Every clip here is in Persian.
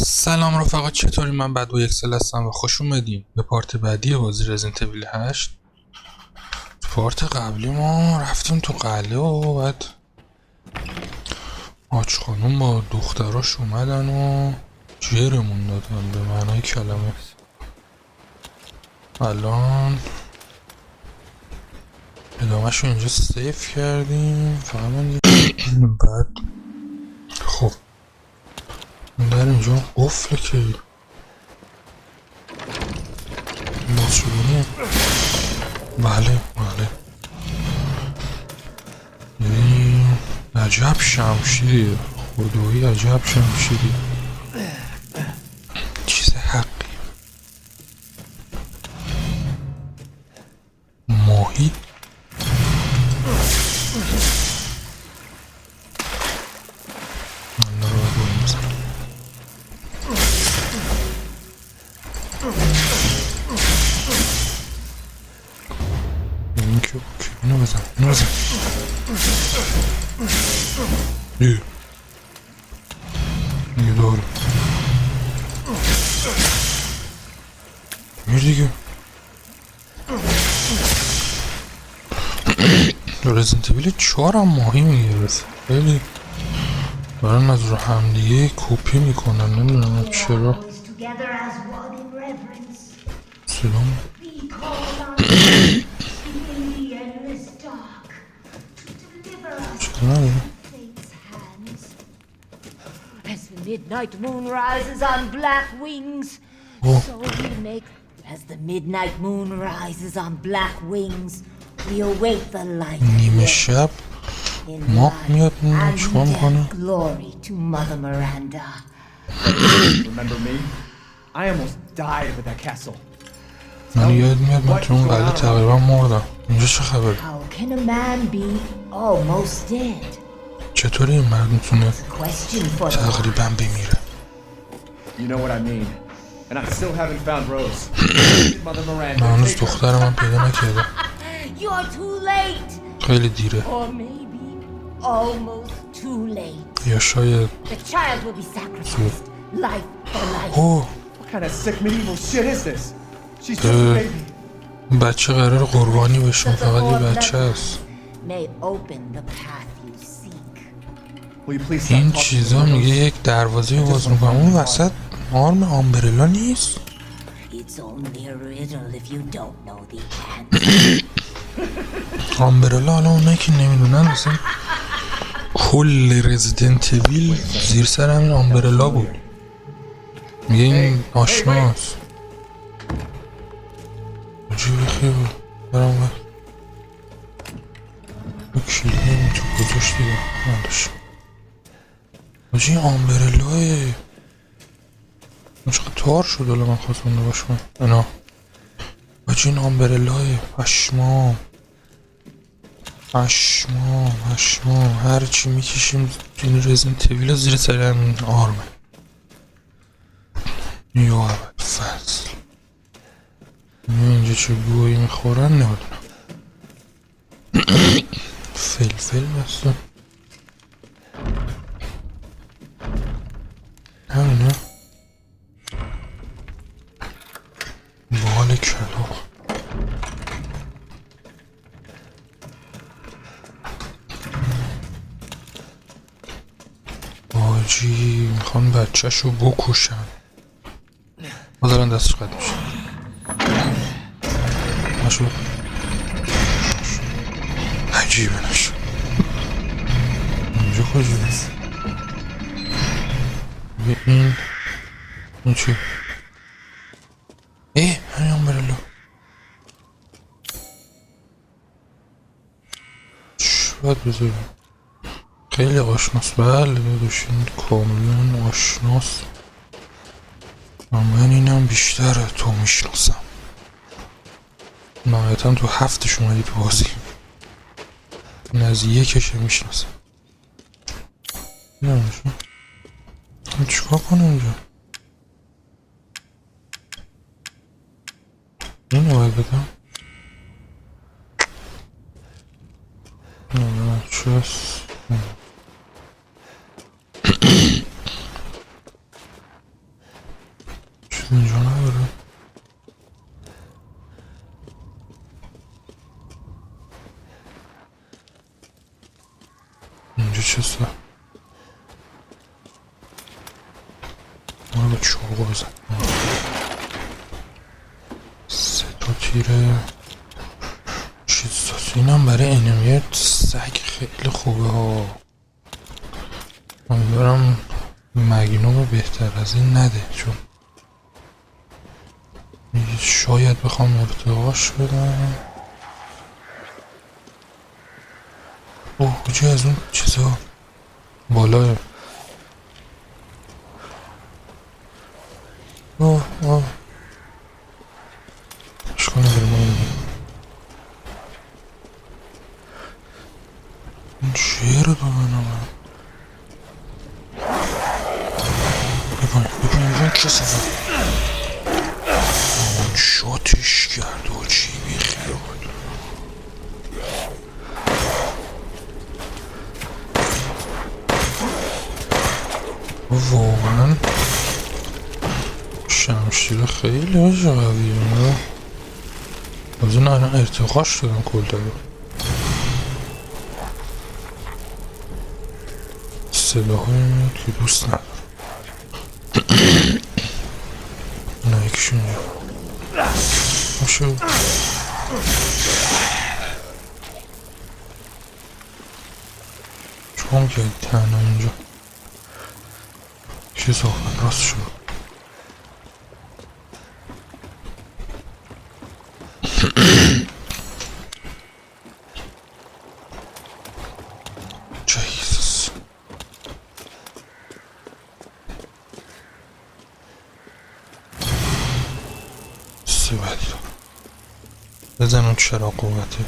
سلام رفقا، چطوری؟ من بدو یکسل هستم و خوش اومدین به پارت بعدی بازی رزیدنت ایول 8. تو پارت قبلی ما رفتیم تو قلعه و بعد آج خانوم با دختراش اومدن و جرمون دادن به معنای کلمه. الان ادامهش رو اینجا سیف کردیم. فقط من بعد خب این در اینجا قفله که باز شدونه. بله عجب شمشیری، خدایی عجب شمشیری، چیز حقی. ماهی من رو باید بزنم. این که اوکی، اینو بزن یه داره میر دیگه. رزیدنت ایول 4 هم ماهی میگرفت. خیلی دارن از رو همدیگه کپی میکنن، نمیدونم چرا. سلام. چرا نداره؟ As the midnight moon rises on black wings, so we make. As the midnight moon rises on black wings, we await the light. نیمه شب ماه میاد چیکار میکنه؟ Glory to Mother Miranda. Remember me? I almost died with that castle. من یاد میاد من تو اون قلعه تقریبا مردم. اینجا چه خبر؟ How can a man be almost dead? چطوری این مرد میتونه Question for the تقریبا بمیره؟ You know what I mean. And I still haven't found Rose. Mother Miranda. من هنوز دخترم هم پیدا نکردم. You're too late. خیلی دیره. Or maybe almost too late. یا شاید The child will be sacrificed. Life for life. اوه What kind of sick medieval shit is this? She's just a baby. بچه قرار قربانی بشه، فقط یه بچه است. May open the path you seek. Will you please stop این talking to چیزا me? میگه یک دروازه باز میکنم. اون وسط آرم آمبرلا نیست؟ It's only a riddle if you don't know the answer. آمبرلا حالا اونایی که نمیدونن مثلا کل رزیدنت ایول زیر سر همین آمبرلا بود. میگه این آشناست. عجیبه خیلی برام وقت کلیه تو کجاش دیگه نداشت. باشی این آمبرلاه چقدر تار شد. حالا من خواستم نباشم اینا. باشی این آمبرلاه پشمام هرچی میکشیم این رزیدنت ایول زیر سر همین آرمه. یا اول فصل اینجا چه گویی میخورن نمیدونم. فلفل بسته همینه. بال کلاق آجی میخوان بچه شو بکشن. بذارن دستش قد میشه نشو. عجیبه نشو. اینجا کجا این چی؟ همین آمبرلا چی باید بذاریم؟ خیلی آشناس. بله داداشین کاملا آشناس. من اینم بیشتره تو میشناسم. نهایتا تو هفتش اومدی تو بازی. این از یکشه میشناسم. نمیشه چیکار کنم اینجا؟ اینو باید بدم. نه چست اینجا نداره. اینجا چه سه؟ ما به چوب بزن. سه تا تیره چیز دست. اینم برای انمیه سگ خیلی خوبه ها. من برم مگنوم بهتر از این نده، چون شاید بخوام ارتقاش بدم. اوه کجا از اون چیزا بالاه. اوه اشکال نداره ما این چیه رو ببینم. ببین چه سفر شاتش کرد و چی بیخیال. واقعا شمشیر خیلی قویه. از این الان ارتقاش دادم کل داره. سلاحی میاد که دوست ندارم. نه یکیشون باشه. چون که تنها اینجا چیز آخر راست شد. جیسس سبعی بزن اون چرا قوته.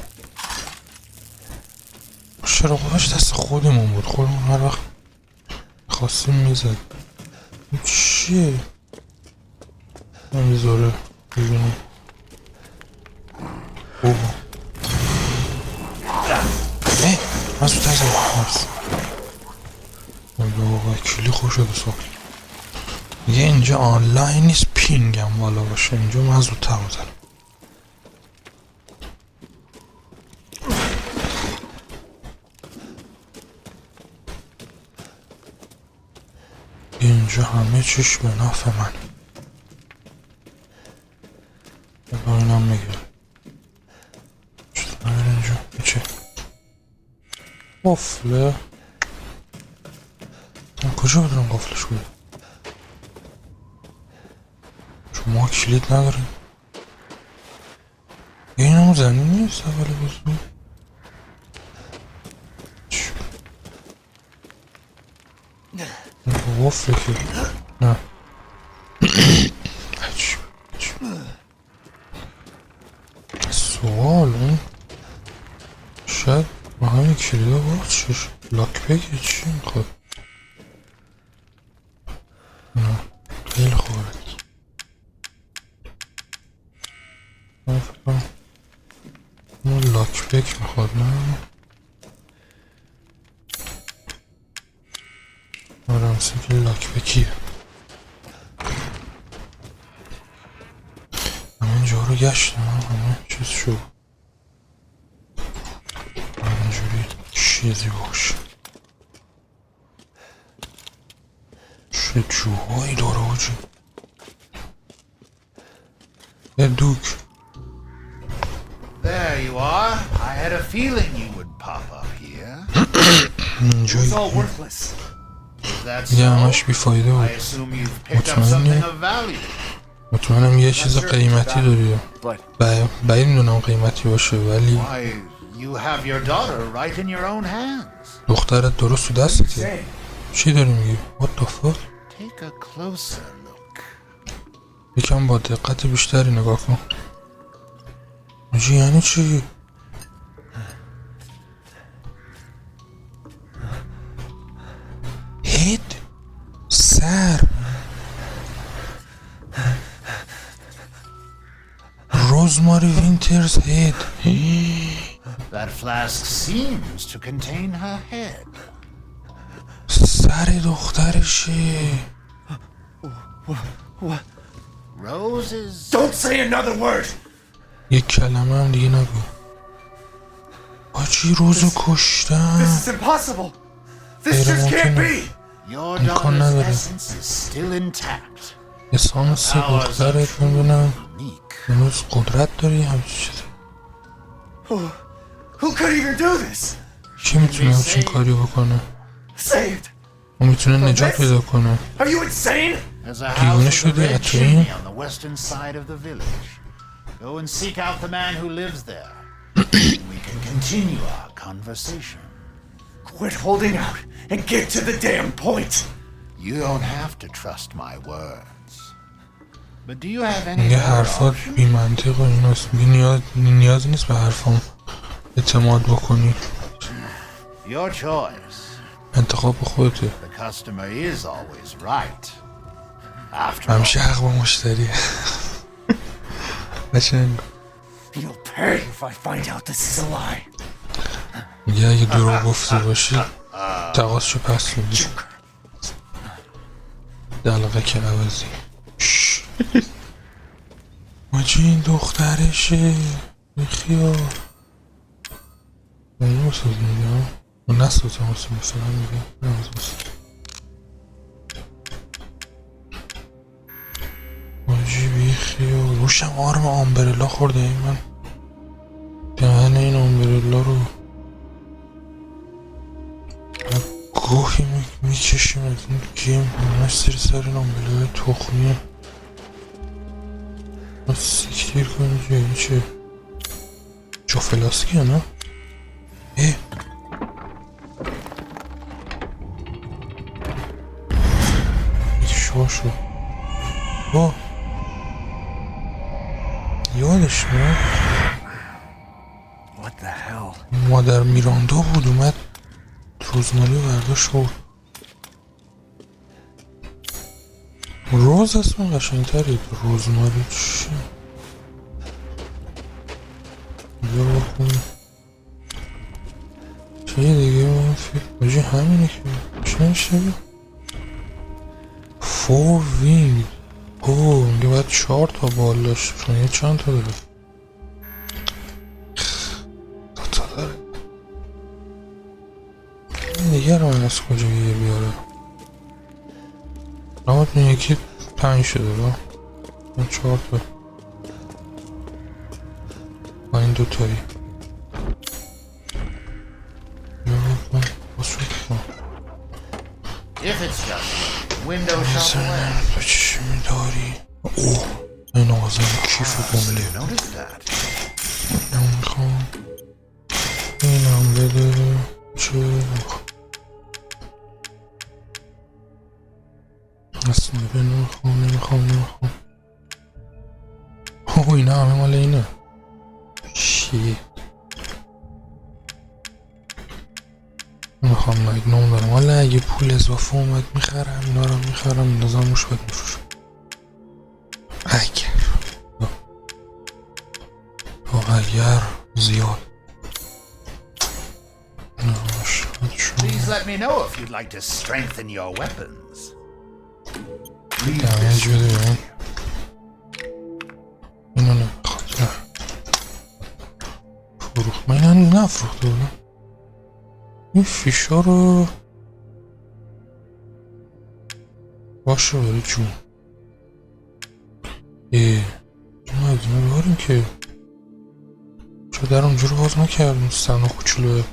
چرا قوهش دست خودمون بود. خودمون هر وقت خواستیم میزد. چیه؟ نمیذاره ببینیم. اوه من زودتر زدم. مرس وکیلی خوش شده ساخت. میگه اینجا آنلاین نیست پینگم بالا باشه. اینجا من زودتر بزنم. اینجا همه چیش به نفع من. اینم میگیرم. چطور اینجا چه قفله. من کجا بدونم قفلش کنه؟ چون ما کلید نداریم. این همون زنی نیست اولی بزنی. قفله که نه سوال اون شاید با همین کلیده باید شش لاک بگه چی میخواد. نه خیلی خوبه. من فکرم اون لاک بگ میخواد. نه آره مثل که لاک بگیه. همین جا رو گشتم همه چیز شد. اینجوری چیزی باشه. چه جوهایی داره آجی. دوک. There you are. I had a feeling you would pop up here. It's all worthless. Is that دیگه so? همش بیفایده I بود. assume you've picked up something of value. مطمئنم یه چیز قیمتی داری. بعید میدونم قیمتی باشه ولی Why, you have your daughter right in your own hands. دخترت درست تو دستته. چی داری میگی؟ What the fuck؟ Take a closer look. یکم با دقت بیشتری نگاه کن. میگی یعنی چی؟ هید سر روزماری وینترز هید. That flask seems to contain her head. سر دخترشه. Roses. Don't say another word! یک کلمه هم دیگه نگو. آجی روزو کشتن. This is impossible! This just can't be! Your امکان daughter's نداره. essence is still intact. اسانس دخترت نمیدونم Unique. امروز قدرت داری همچی چیزی. Who could even do this? کی میتونه همچین کاری بکنه؟ Saved! اون میتونه نجات پیدا کنه. Are you insane? There's a دیوونه house with a شدی red اتویی؟ chimney on the western side of the village. Go and seek out the man who lives there. We can continue our conversation. Quit holding out and get to the damn point! You don't have to trust my words. But do you have any میگه other حرفات option? بی منطق و ایناست. میگه نیاز نیست به حرفام اعتماد بکنی. Your choice. انتخاب خودته. The customer is always right. After all, همیشه حق با مشتریه. قشنگ. You'll pay if I find out this is a lie. میگه اگه دروغ گفته باشی تقاضشو پس میدی. دلقه که عوضی. ماجی این دخترشه بخیال. این مساز میگه و نساز مثلا میگه نماز ماجی بیخیال. روشم آرم آمبرلا خورده این من دهن این آمبرلا رو گوهی میکشیم از این گیم همش زیر سر این آمبرلا تخمیه. ما سیکتیر کنی جایی این چه جا فلاسکیه نه؟ اه یک شو شو با یادش نه؟ What the hell? مادر میراندا بود اومد روزماری و برداشت خورد. روز اسم قشنگتری روزماری چیه؟ بیا بکنیم چیه دیگه من فکر بجی همینه که چی نمیشه بید؟ فور وینگ اوه میگه باید 4 تا بال داشت چون یه چند تا داره؟ 2 تا داره. این دیگه رو من از کجا یه بیاره اما این یکی 5 شده با من 4 تا با این 2 تایی من بسود کنم if it's just window shop away. تو چی میداری؟ اوه این آزم کیف گمله Notice that. نمیخوام اینم بده چه نمیخوام اصلا به نمیخوام اوه اینا همه مال اینه شیت میخوام مگنوم دارم حالا اگه پول اضافه اومد میخرم اینا رو میخرم میندازم روش باید میفروشم اگر زیاد Please let me know if you'd like to strengthen your weapons. دمیج بده بیرون اینو نمیخواد فروخت من اینو نفروخته بودم این فیشا رو باشه بری جون جون از اینو بباریم که چرا در اونجا رو باز نکردیم سن و کوچولوه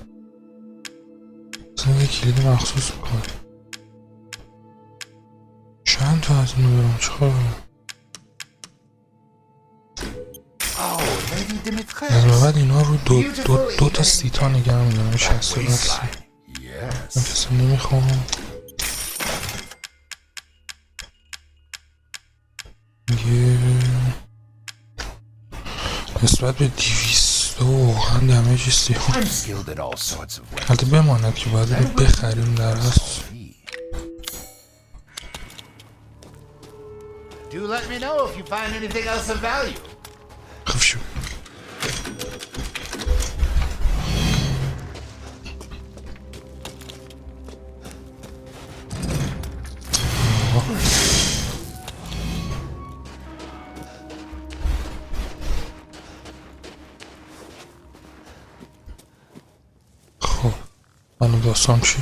اصلا یه کلید مخصوص میخواد چند تا از اینو برم چه خبره Oh, Lady Dimitrescu. از به بعد اینا رو دو تا 30 تا نگه میدونم 60 بسی Yes. من کسی نمیخوام یه نسبت به 200 واقعا دمیج سیاه I'm skilled at all sorts of weapons. حتی بماند که باید رو بخریم در هست Do let me know if you find anything else of value. خب شو الان داستان چی؟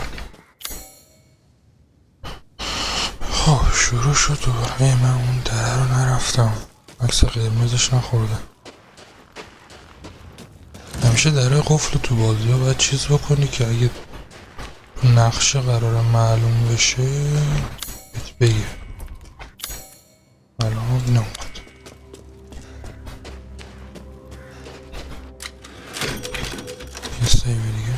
خب شروع شد دوباره. من اون دره رو نرفتم، عکس قرمزش نخوردم. همیشه دره قفل تو بازی ها باید چیز بکنی که اگه نقشه قراره معلوم بشه بهت بگه. الان این اومد. یه سیوی دیگه.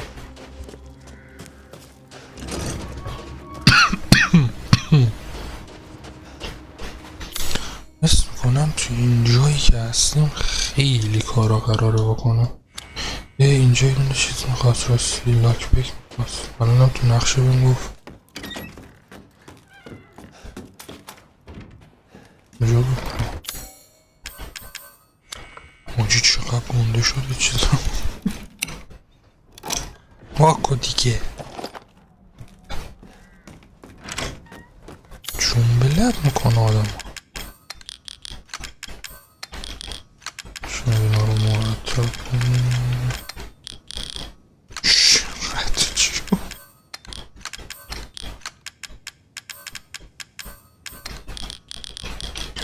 حس میکنم تو این جایی که هستیم خیلی کارا قراره بکنم. اینجا یه چیز میخواست راستی، لاک پیک میخواست. الانم تو نقشه بهم گفت کجا بود. موجی چقدر گنده شده چیزا. واکو دیگه جنبلت میکنه آدم. شما اینا رو مرتب کنیم. چقدر چی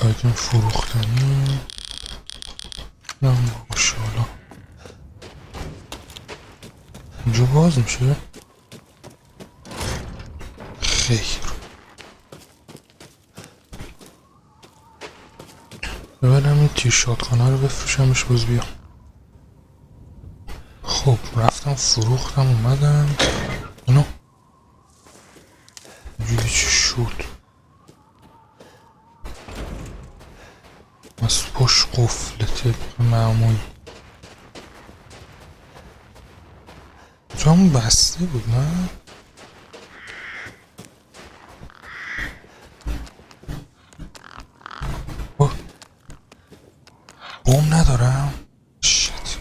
آیتم فروختنی نه باشه. حالا اینجا باز میشه خیر. ببرم این تیشارت خانه رو بفروشمش باز بیام. خب رفتم فروختم اومدم. اینو اینجوری چی شد؟ از پشت قفل طبق معمول. تو همون بسته بود نه؟ بوم ندارم. شت.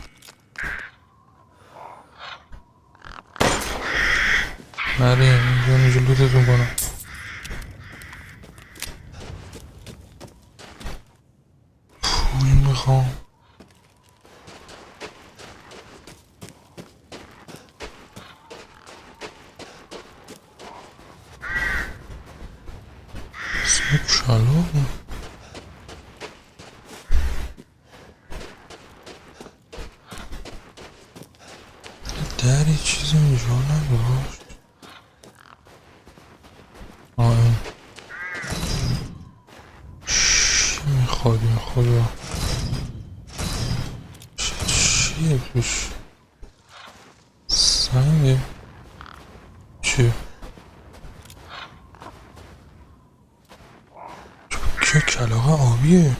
نره اینجا لوتتون کنم. پول میخوام. اسم چالو دری چیزی اینجا نداشت. این چی میخواد این خدا؟ چیه توش؟ سنگه؟ چیه؟ چه کلاغه آبیه؟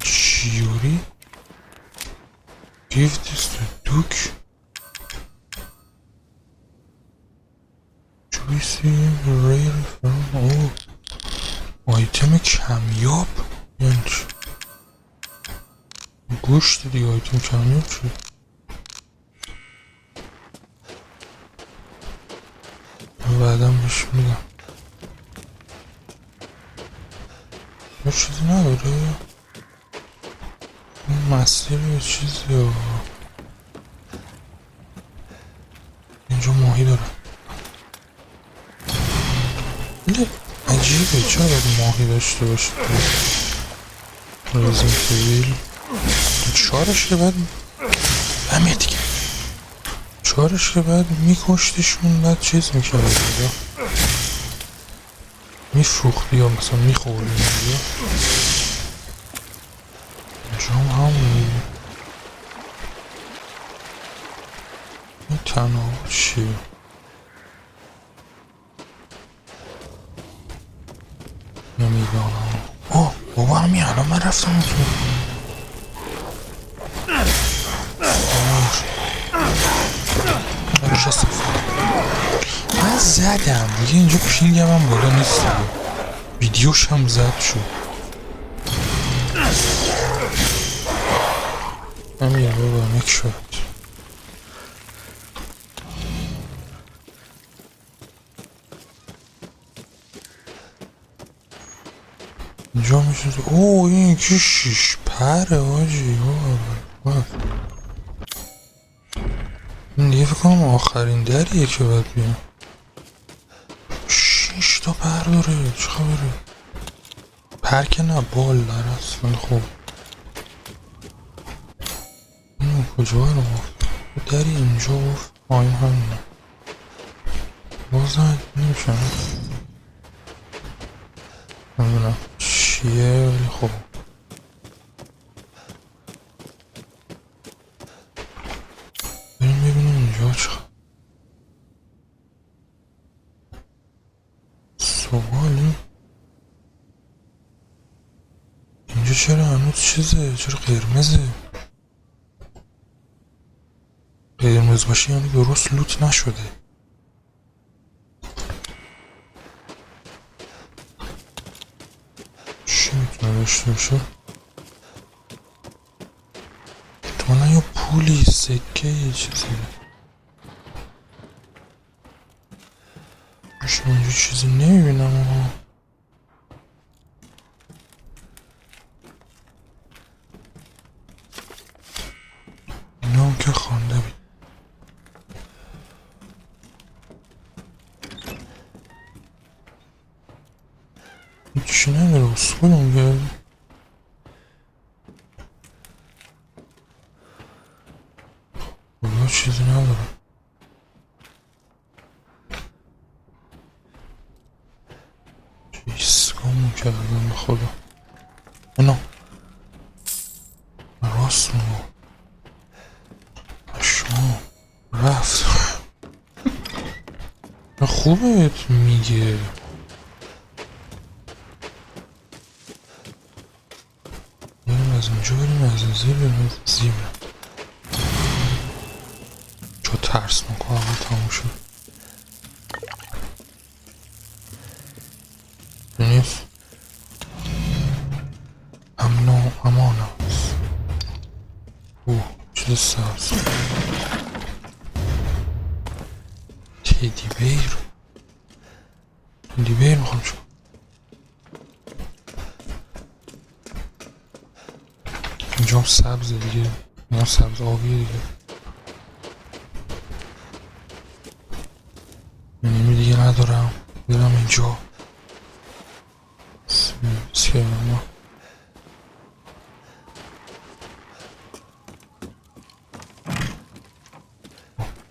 چیوری؟ Give this to Duke. Juicy rare from آیتم کمیاب. یعنی چی؟ گوشت دیگه آیتم کمیاب شد. بعدم بهش میدم. یه چیزی نداره؟ این مسیر یه چیزی اینجا ماهی داره. ولی عجیبه چرا باید ماهی داشته باشه رزیدنت ایویل. چارش که بعد همه دیگه چارش که بعد میکشتشون بعد چیز میکرد یا میفروختی یا مثلا میخوردی یا اینجا همون این تناوب چیه؟ نمیدانم. بابا همین الان من رفتم تو من زدم دیگه. اینجا پینگم هم بالا نیست دیگه. ویدیوش هم زد شد. همین بابا نک شد. اینجا میشه اوه این که 6 پره آجی. این دیگه فکر کنم آخرین دریه که باید بیام. 6 تا پر داره. چه خبره؟ پر که نه بال داره اصلا. خب اینو کجا رو گفت؟ دری اینجا گفت آیم همینه بازم نمیشن نمیدونم چیه ولی خب بریم ببینیم اینجا چه سوالی. اینجا چرا هنوز چیزه؟ چرا قرمزه؟ قرمز باشه یعنی درست لوت نشده. چی میتونه داشته باشه؟ احتمالا یا پولی سکه یه چیزی. باشه اونجا چیزی نمیبینم آقا. اینا هم که خوانده بید. چی نمیره اسکولم گرده. خدا چیزی ندارم. چه ایسکامون کردم به خدا. اینا راست میگو شما رفت. خوبه میگه از اونجا بریم از این زیر بریم از زیر بریم. چو ترس نکن اول تموم شد نیست. امن و امان است. اوه چیز سبز تیدی بیر. تیدی بیر میخوام چون اینجا سبز دیگه. اینا سبز آبیه دیگه. نمی دیگه ندارم. برم اینجا سیرم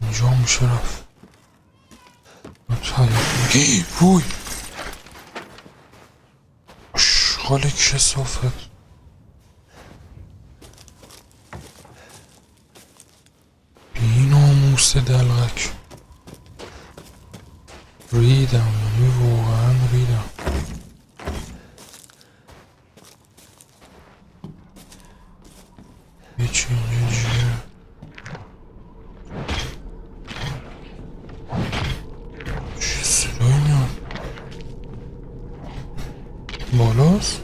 اینجا میشه رفت. وای اشغال کسافت. بی‌ناموس دلغک. ریدم یعنی واقعا ریدم. هیچی اینجا جیره. چه صدایی میاد؟ بالاست؟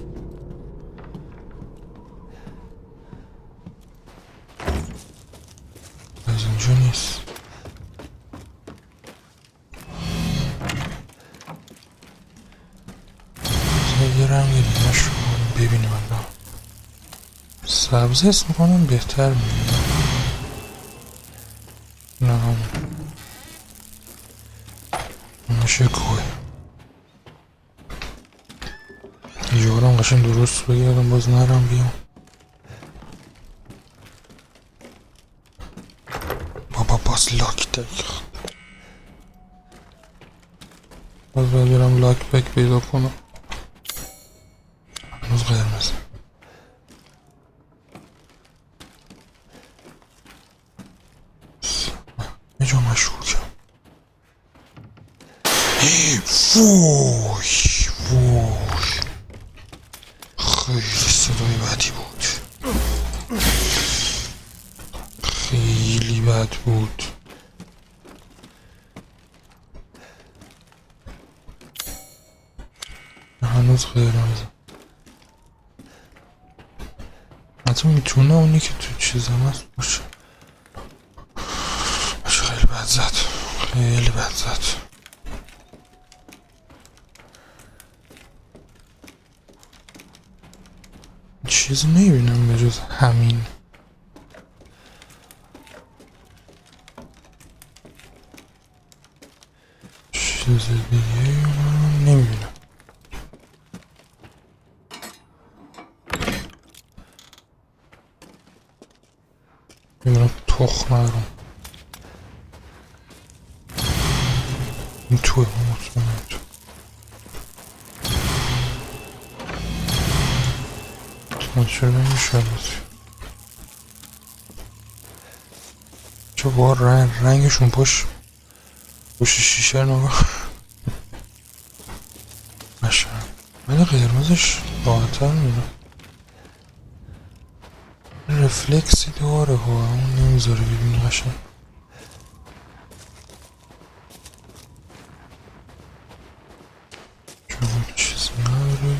از اینجا نیست. یه رنگ دیگه شو ببینیم الان. سبز حس میکنم بهتر میبینم. نه همون میشه کوه. اینجا برم قشن درست بگردم باز نرم بیام. بابا باز لاک دقیق باز باید برم لاک بک پیدا کنم. هنوز قرمزه. یه جا مشکوکم. وای وای خیلی صدای بدی بود. خیلی بد بود. هنوز قرمزه. حتی میتونه اونی که تو چیزم هست باشه. خیلی بد زد. خیلی بد زد. چیز نمیبینم به جز همین. چیز دیگه نمیبینم. میبینم تخم رو این توه مطمئن تو. چرا نمیشه چه بار رنگشون پشت شیشه نگاه مشه ولی قرمزش راحتر میره. رفلکسی داره ها اون نمیذاره ببینی قشنگ. چون چیزی نداره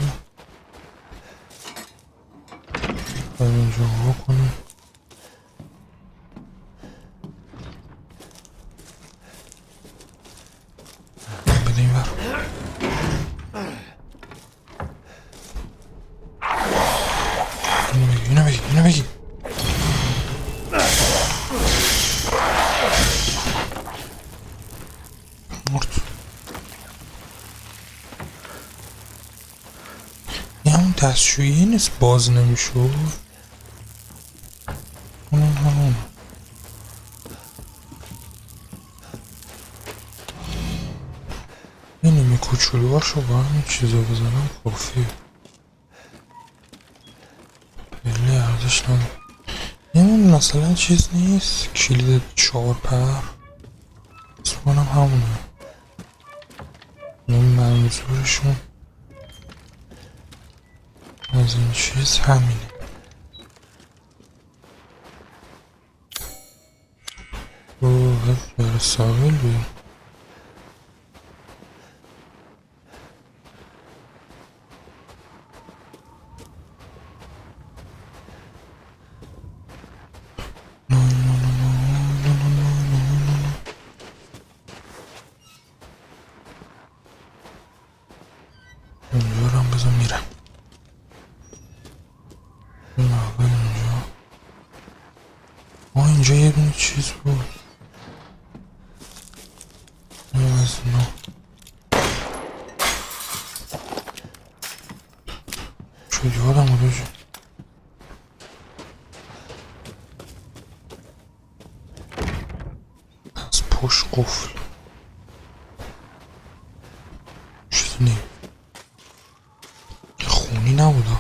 باید اینجا ها کنیم. بده این بر اینو بگی مرد. این همون دستشویی نیست باز نمیشد. اونم همون یه نیمه کوچولو هاشو با همین چیزا بزنم کافیه. خیلی ارزش نداره. این مثلا چیز نیست کلید 4 پر اسمانم همونه. این منظورشون از این چیز همینه. اوه بره ساقل بیم. اینجا رو هم بذار میرم. این اول اینجا اینجا یه دونه چیز بود. این از اینا شد یادم بوده جو از پشت قفل چیز نیم خونی نبوده.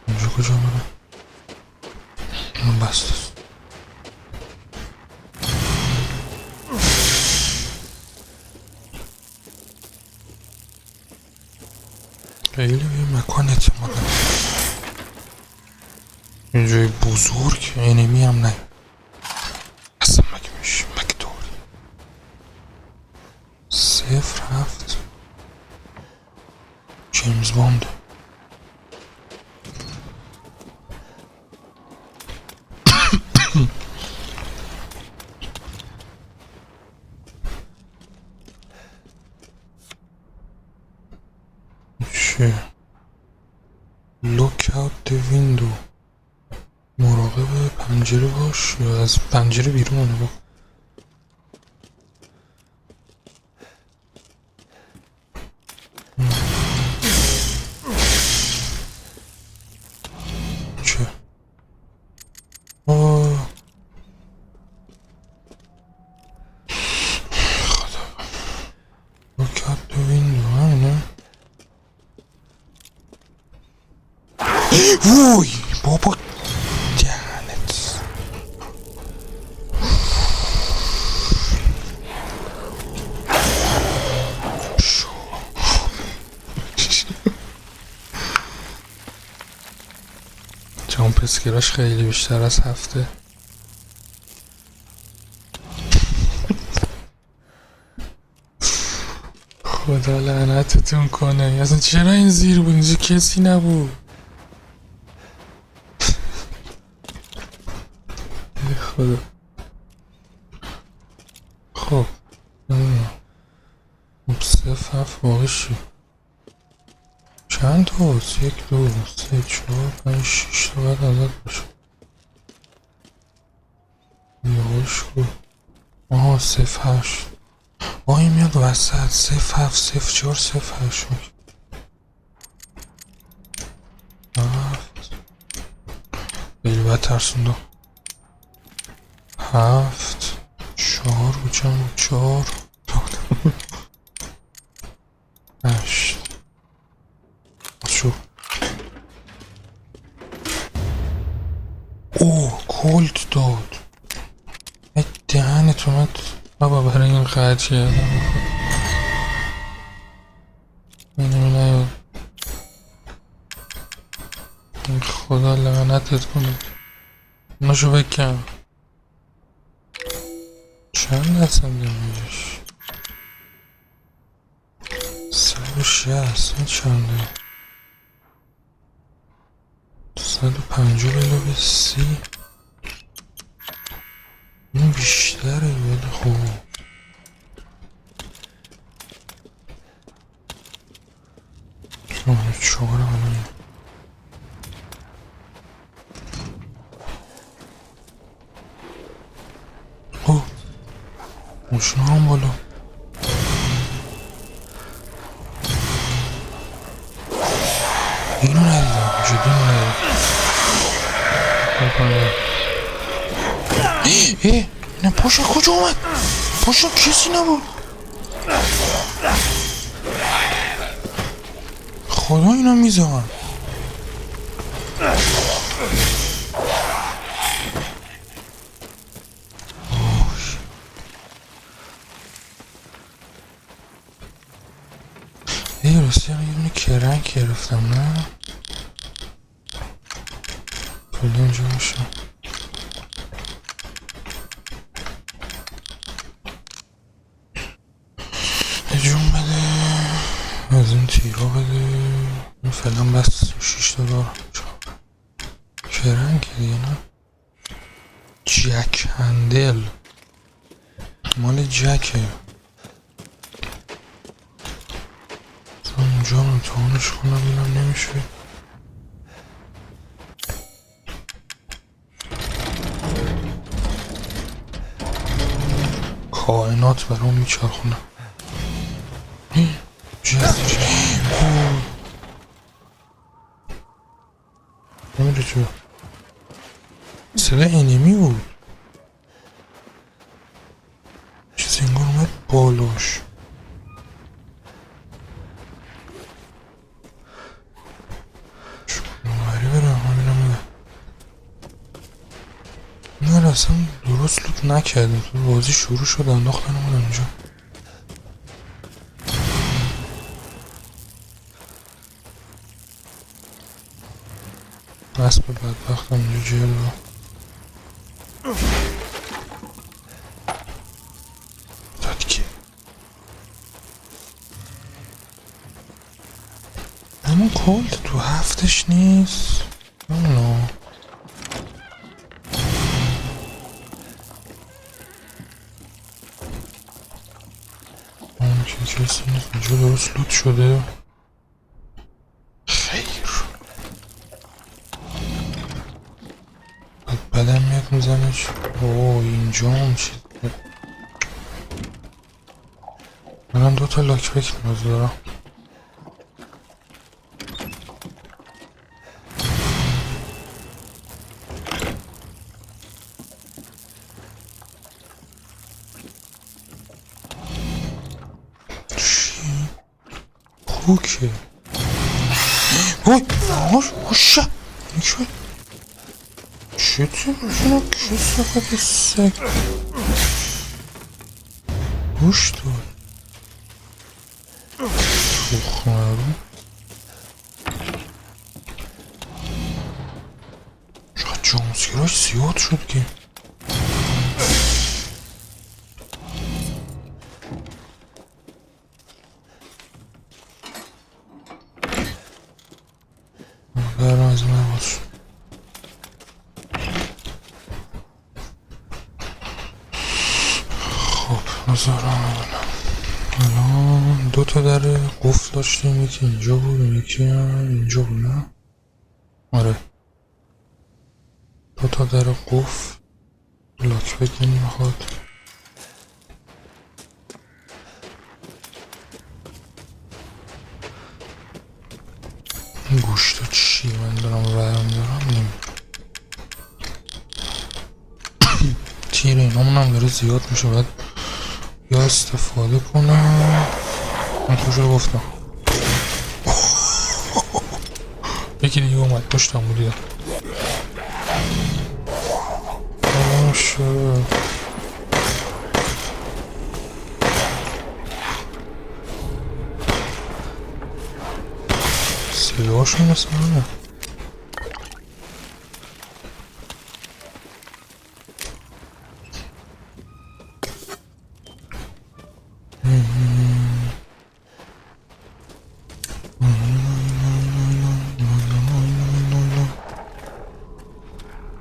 اینجا کجا برم؟ اون بسته است. خیلی به مکان اعتماد ندارم. اینجای بزرگ انمی هم نه اصلا مگه میشه مگه داری 07 جیمز باند. چه look out the window مراقب پنجره باش یا از پنجره بیرون رو نگاه. چه خدا look out the window همینه. ووی بابا دهنت شو جامپ اسکراش خیلی بیشتر از هفته. خدا لعنتتون کنه. اصلا چرا این زیر بود؟ اینجا کسی نبود. خدا خب 07 واقعی شد. چند تا هست؟ 1 2 3 4 5 6 تا باید ازت باشه. یواش کن. آها 08 این میاد وسط 07 04 08 خیلی باید ترسونده 7 4 بود چند بود 4 8 شو اوه کلت داد ای دهنت اومد بابا برای این قد کردم اینو نیاد خدا لعنتت کنه ناشو بکن چند هستم دمیجش 160 این چنده 150 علاوه 30 این بیشتره ولی خوب چهار الان اوه ماشینا هم بالا اینو ندیدم جدی ندیدم نه پاشا کجا اومد پاشا کسی نبود خدا اینا میزن راستی یه دونه کرنک گرفتم نه کلی اینجا باشم جون بده از این تیرا بده این فعلا بس 6 دلار کرنک دیگه نه جک هندل مال جکه اونجا امتحانش کنم اینم نمیشه کائنات برام میچرخونم نمیره جو صدا انیمی بود چیز انگار اومد بالاش نه اصلا درست لوت نکردیم تو بازی شروع شد انداختن اومدن اونجا اسب بدبختم اینجا جلو داد که همون کلت تو هفتش نیست نه کسی نیست اینجا درست لوت شده خیر بدم میاد میزنش اوه اینجا هم چیز منم 2 تا لاکپک نیاز دارم اوکی وای وشه نکشون چطور بشونم که سفت سگ گوش دار تخمه رو شاید جامسگراش زیاد شد که برم از این باش خب نظرم ببینم الان دو تا در قفل داشتیم، یکی اینجا بود یکی اینجا بود نه؟ آره دو تا در قفل لاک بگیم میخواد. این گوشتا چی من دارم ورم دارم نیم تیر اینامون هم داره زیاد میشه، باید یا استفاده کنم. من کجا گفتم یکی دیگه اومد پشتم بودیدم شد. صداشون مثل همه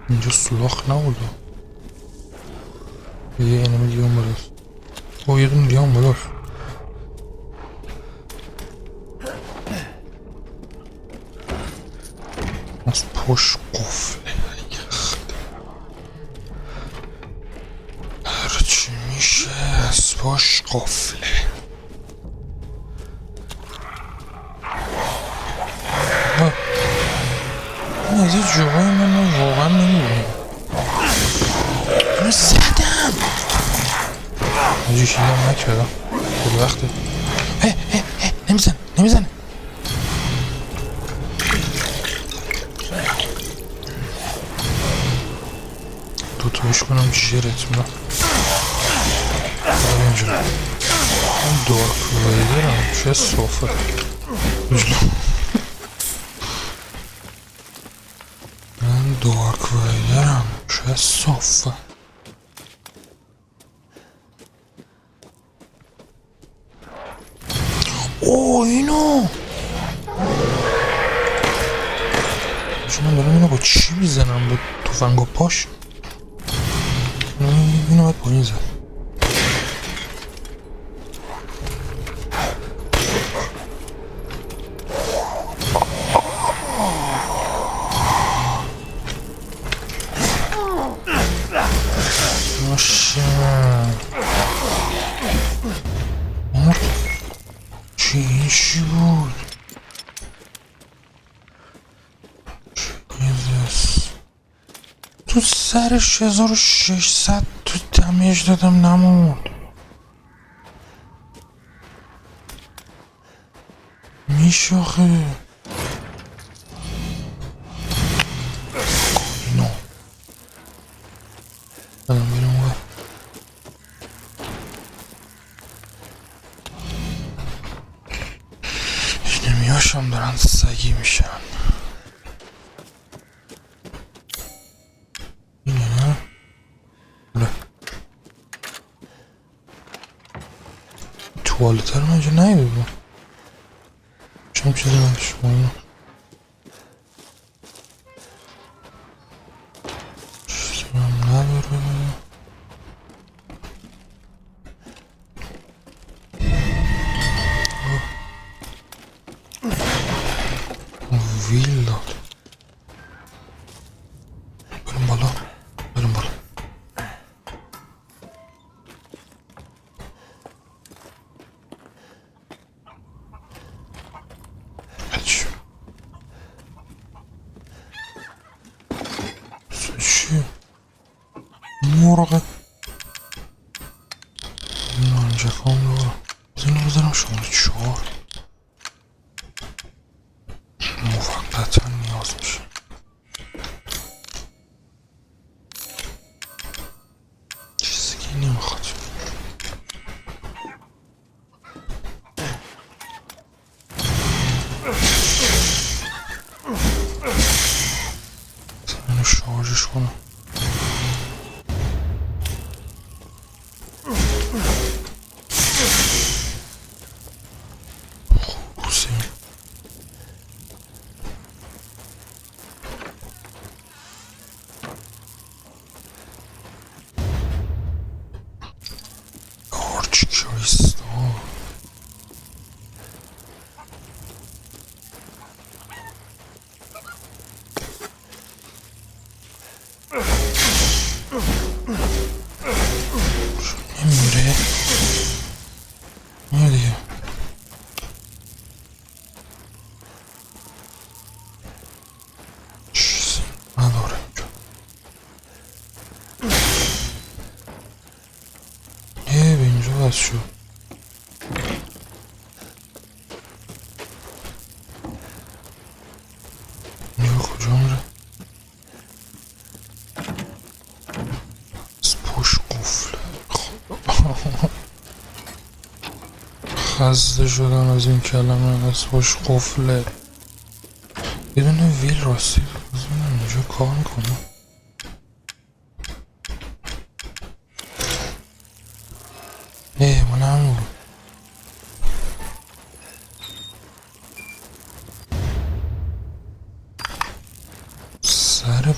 اینجا سوراخ نبوده. یه انمی دیگه هم بالاست. او یه دونه دیگه هم بالاست. از پشت قفله هرچی میشه از پشت قفله. این از یه جوهای من واقعا نمیبونیم. اینو زدم اینجا شیدم نکردم خود وقته. نمیزن دوتایش کنم جیرت میرم داره اینجا من دارک ویدرم چه صافه من دارک ویدرم چه صافه. اوه اینو من دارم اینو با چی میزنم؟ با تفنگ و پاش؟ اینو باید پایین زد. ماشه مرد چی بود؟ تو سرش 1600 تو دمیج دادم نموند. میشه آخه اینو بدم بیرون بر این نمیاشم دارن سگی میشن. توالتر من اینجا نایدیدم چم چیزی نداشت باید چیزی هم نداره. ویل داد بریم بالا چیه؟ مرغه نانجفان دارم بزنم شماره 4 موقتا نیاز میشه. چیزی که نمیخواد اینو شارژش کنم. آرچ کریستال به اینجا بس شد. اینجا کجا میره؟ از پشت قفله. خسته شدم از این کلمه، از پشت قفله. یه دونه ویل راستی بزنم اینجا کار میکنم. مال همون بود. سر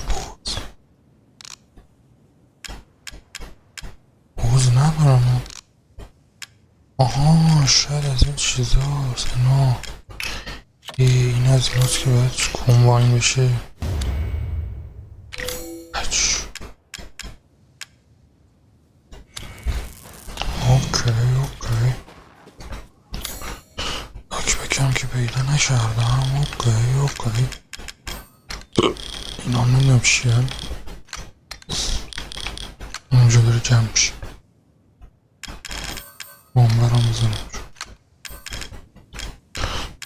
بوز ندارم. آها شاید از این چیزا هست. نه این از این هست که باید کمباین بشه. اوکی لاک بکم که پیدا نکردم. اوکی اینا نمیدونم چیه. اونجا داره جمع میشه. برام بزنم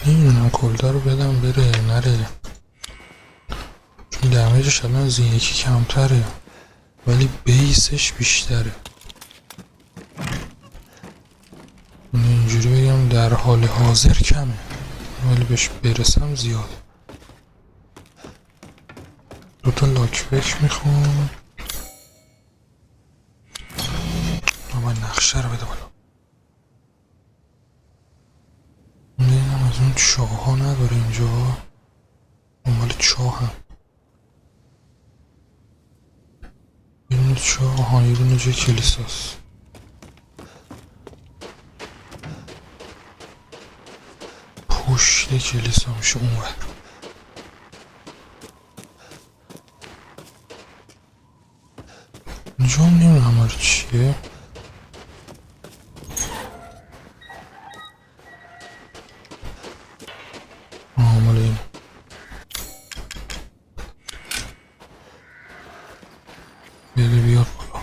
نمیدونم کلده رو بدم بره نره، چون دمیجش الان از این یکی کمتره ولی بیسش بیشتره. اینجوری بگم در حال حاضر کمه ولی بهش برسم زیاد. دوتا لاکبک میخوام. اما نقشه رو بده بالا. میدونم از اون چاه ها نداره اینجا. دنبال چاه هم یه دونه چاه. ها یه دونه جای کلیساست. پشت کلیسا میشه اونور. اینجا هم نمیدونم هر چیه. مال این بده بیار بالا.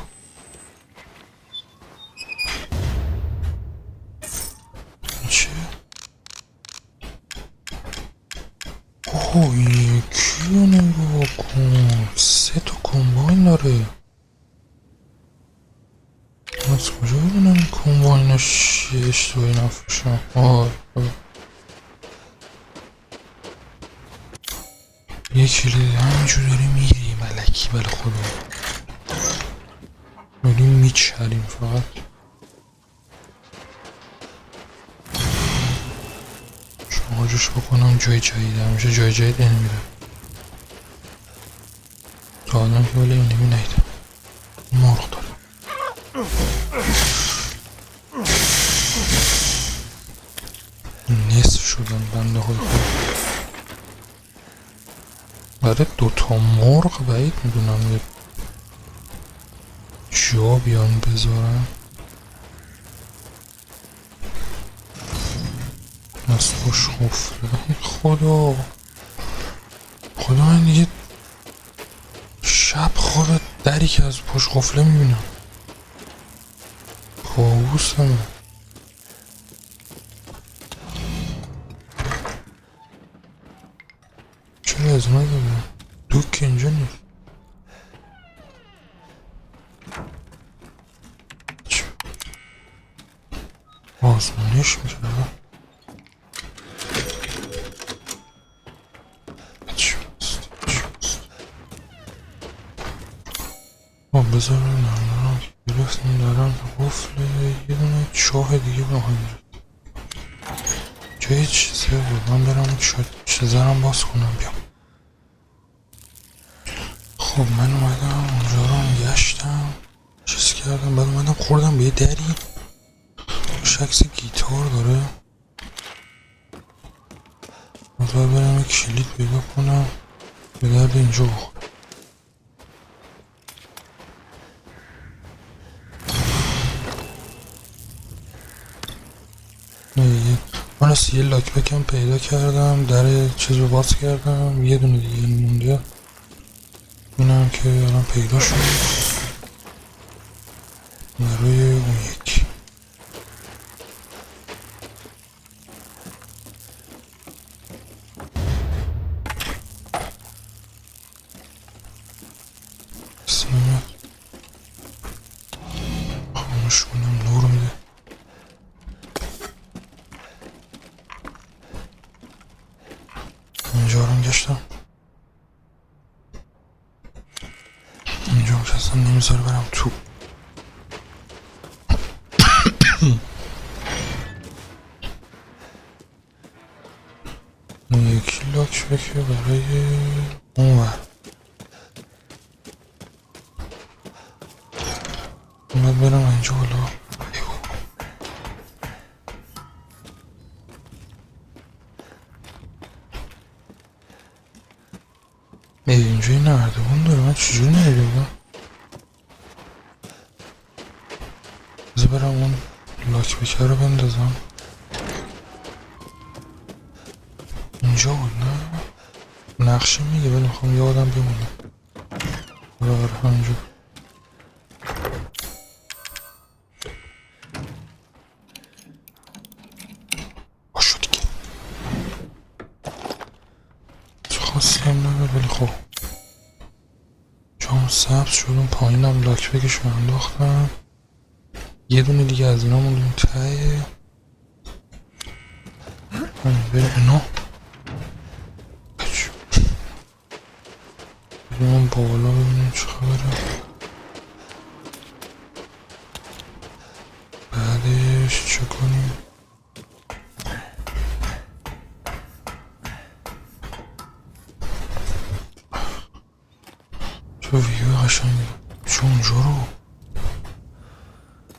چه؟ اوه این یکی رو نگاه کن. 3 تا کمباین داره. از کجا ببینم کمباینش یه اشتباهی نفرشم. یه کلید همینجور داری میری ملکی بله خدا. داریم میچریم فقط. شماجوش بکنم جای جدید. همیشه جای جدید نمیره تا آدم که ولی این نمی نیدم. مرغ داره. نصف شدن بنده های خود. برای 2 تا مرغ بعید میدونم یه جا بیان بذارم. از پشت قفله. خدا من دیگه شب خواب دری که از پشت قفله میبینم کابوس همه. چرا از اونا داره دوک که اینجا نیست. آزمونش میکردم. بذار ببینم گرفتم دارم قفل. یه دونه چاه دیگه بخوایم جای چیزه بود. من برم چیزارم باز کنم بیام. خب من اومدم اونجا رو گشتم چیز کردم. بعد اومدم خوردم به یه دری شکس گیتار داره. بذار برم یه کلید پیدا کنم به درد اینجا بخور. من از یه لاک بکم پیدا کردم. در چیز رو باز کردم. یه دونه دیگه مونده. اینم که الان پیدا شد. روی اون یکی سیمت خاموش کنم نور میده. اینجا رو گشتم، اینجا که اصلا نمیذاره برم تو. این یکی لاک بکه برای اون ور باید برم اینجا بالا. اینجا این نردبون داره، من چجور نهیده بودم. بذار برم اون لاک بکر رو بندازم. اینجا بود نه؟ نقشه میگه ولی میخوام یادم بمونه. برای همینجا باشو دیگه چه خواستم نبر ولی خب جام سبز شد. اون پایینم لاک بکش رو انداختم. یه دونه دیگه از اینا موندیم ته. بریم اینا بریم بالا ببینیم چه خبره. بعدش چه کنیم؟ چه ویو قشنگه. چه اونجا رو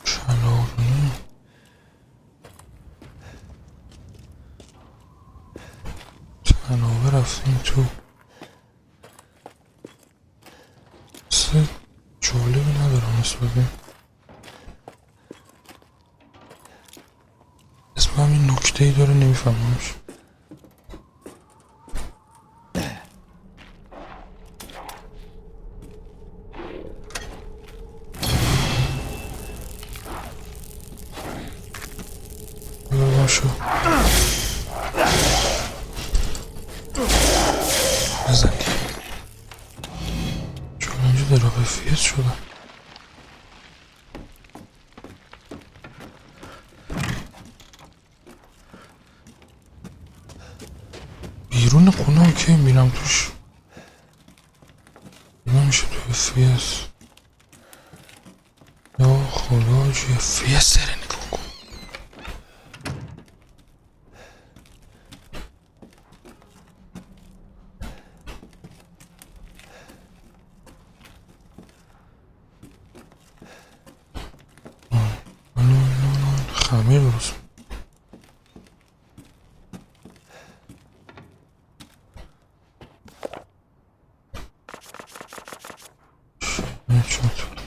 شلاقونه تنابه رفتیم تو. جالبی ندارم نسبت به اسم همین نکته ای داره نمیفهممش. باشو بزن چون اینجا در فیز شدم. بیرون خونه اوکی میرم توش نمیشه تو فیز. یا خدا چه فیز داره نگاه کن. خمیر درست نشد.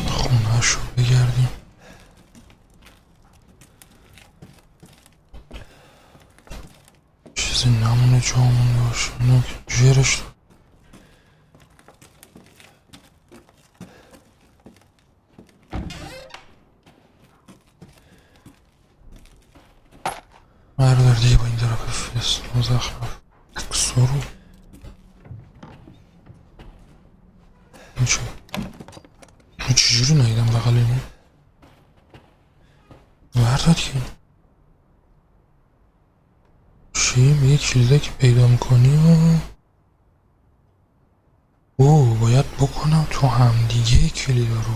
خونه شو بگردیم. چیزی نمونه جامون باشه. اینو جرش بردار دیگه با این درا بفرست مزخرف اکسا رو. این چه؟ من چجوری نایدم بغل اینو؟ برداد که چی؟ میگه کلیده که پیدا میکنی و او باید بکنم تو همدیگه کلیده رو.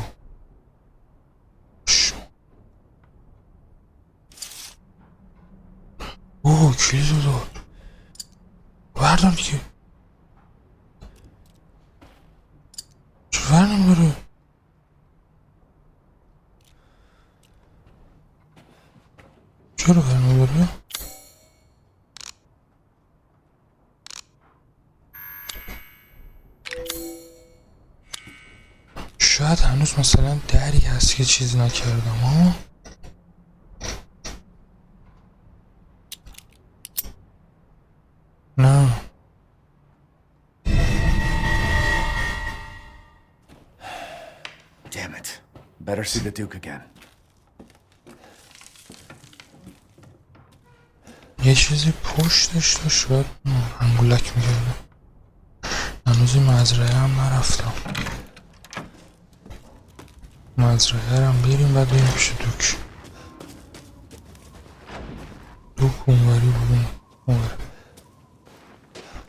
اوه کلیدو داد بردار دیگه. چرا نمیبره؟ چرا نمیبره؟ شاید هنوز مثلا دری هست که چیز نکردم ها. نه Better see the Duke again. یه چیزی پشتش داشت شاید انگولک میگرده. هنوز این مزرعه هم نرفتم. مزرعه هم بریم بعد بریم پیش دوک. دوک اونوری بودیم اونوری.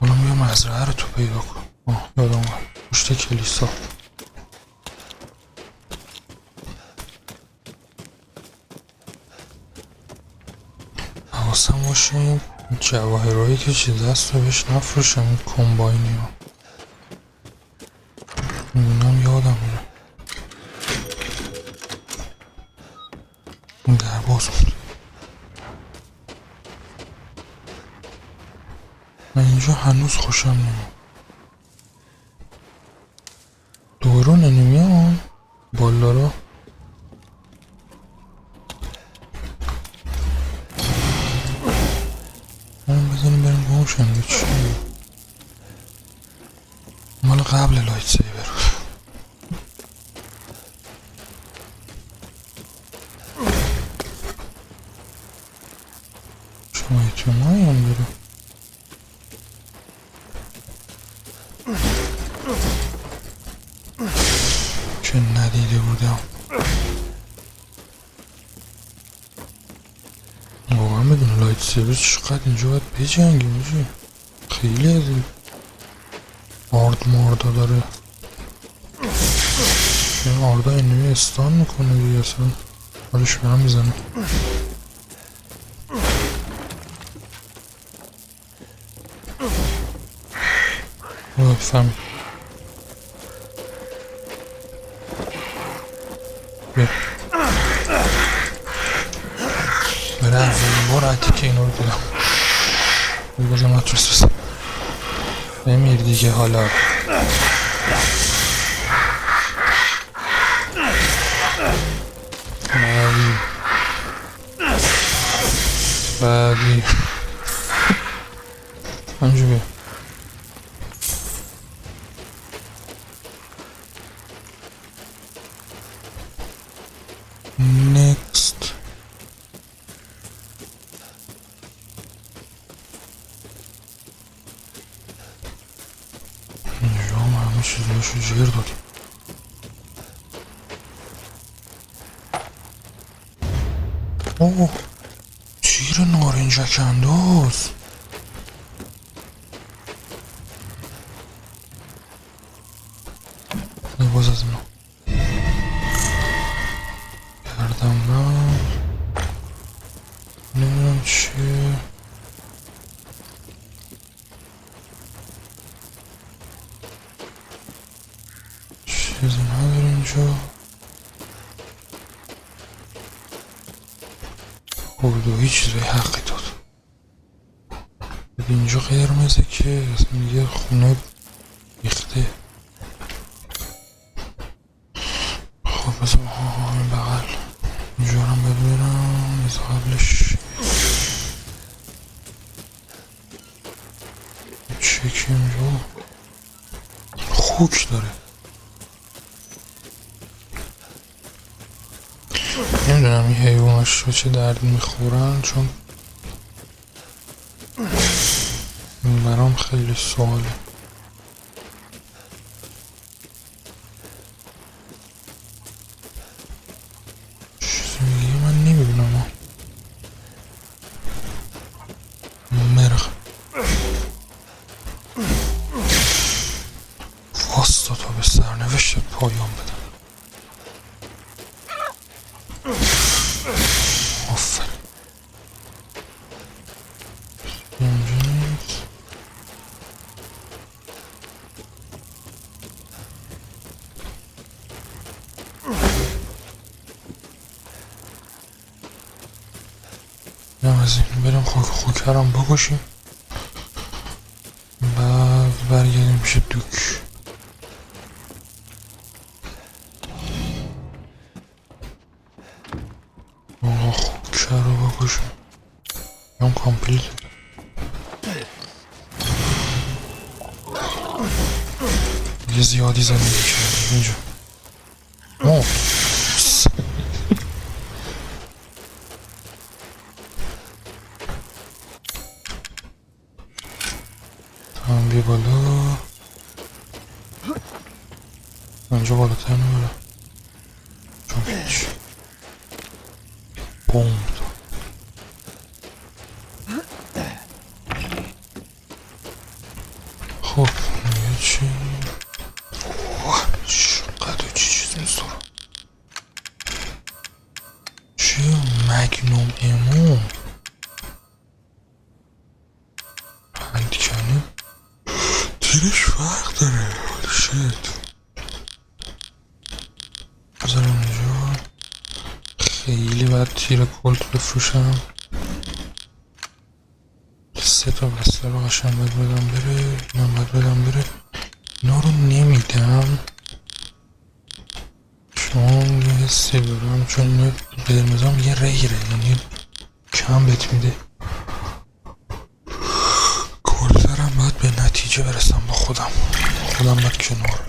حالا بیا مزرعه رو تو پیدا کن. یادم اومد پشت کلیسا. حواسم باشه این جواهرهایی که چیز هست رو بهش نفروشم. این کمباینی ها اینم یادم میره. این در باز بود. من اینجا هنوز خوشم نمید. دورو نمیام بالا رو. بزنیم بریم گوشم چی مال قبل لایت سیبر. شما ایتونایی هم بریم. که ندیده بودم واقعا بدون لایت سیبر چقدر اینجا باید بجنگیم میشه. خیلی از این ماردا داره. این آردا اینوی استان میکنه دیگه اصلا حالش به هم میزنه. فهمید بیا برای اولین بار حتی که اینو رو دیدم. بازم نترس بسید بمیر دیگه حالا. بعدی همجور بیا. Next. اینجا هم همه چیزاشو جیر دادیم. اوه جیر نارنجک انداز. باز از اینا کردم من نمیدونم چیه. چیزی نداره اینجا. اردو هیچ چیزی حقی داد. اینجا قرمزه که اصلا دیگه خونه ریخته. خب بذار این بغل اینجا هم ببینم. بذار قبلش چکی اینجا خوک داره. نمیدونم این حیواناش رو چه درد میخورن چون برام خیلی سواله. چیزی میگه من نمیدونم. مرغ واستا تا به سرنوشت پایان بدم. آفرین اینجا نیست. از این بریم خوکرم بکشیم بعد برگردیم پیش دوک. آقا خوکر رو بکشیم هم کامپلیت. یه زیادی زندگی کردیم اینجا. هم بیا بالا. اینجا بالاتر نمیره چون هیچ بوم. خب یه چی چقدر چیز میستارم چیه مگنوم امو هندکنی تیرش فرق داره. شت بذارم اینجا. خیلی باید تیر کلت بفروشم. 3 تا بسته رو قشنگ باید بدم بره. اینم باید بدم بره. اینا رو نمیدم چون یه حسی دارم چون اینو قرمزام یه ریره یعنی کم بهت میده. کلترم باید به نتیجه برسم با خودم باید کنار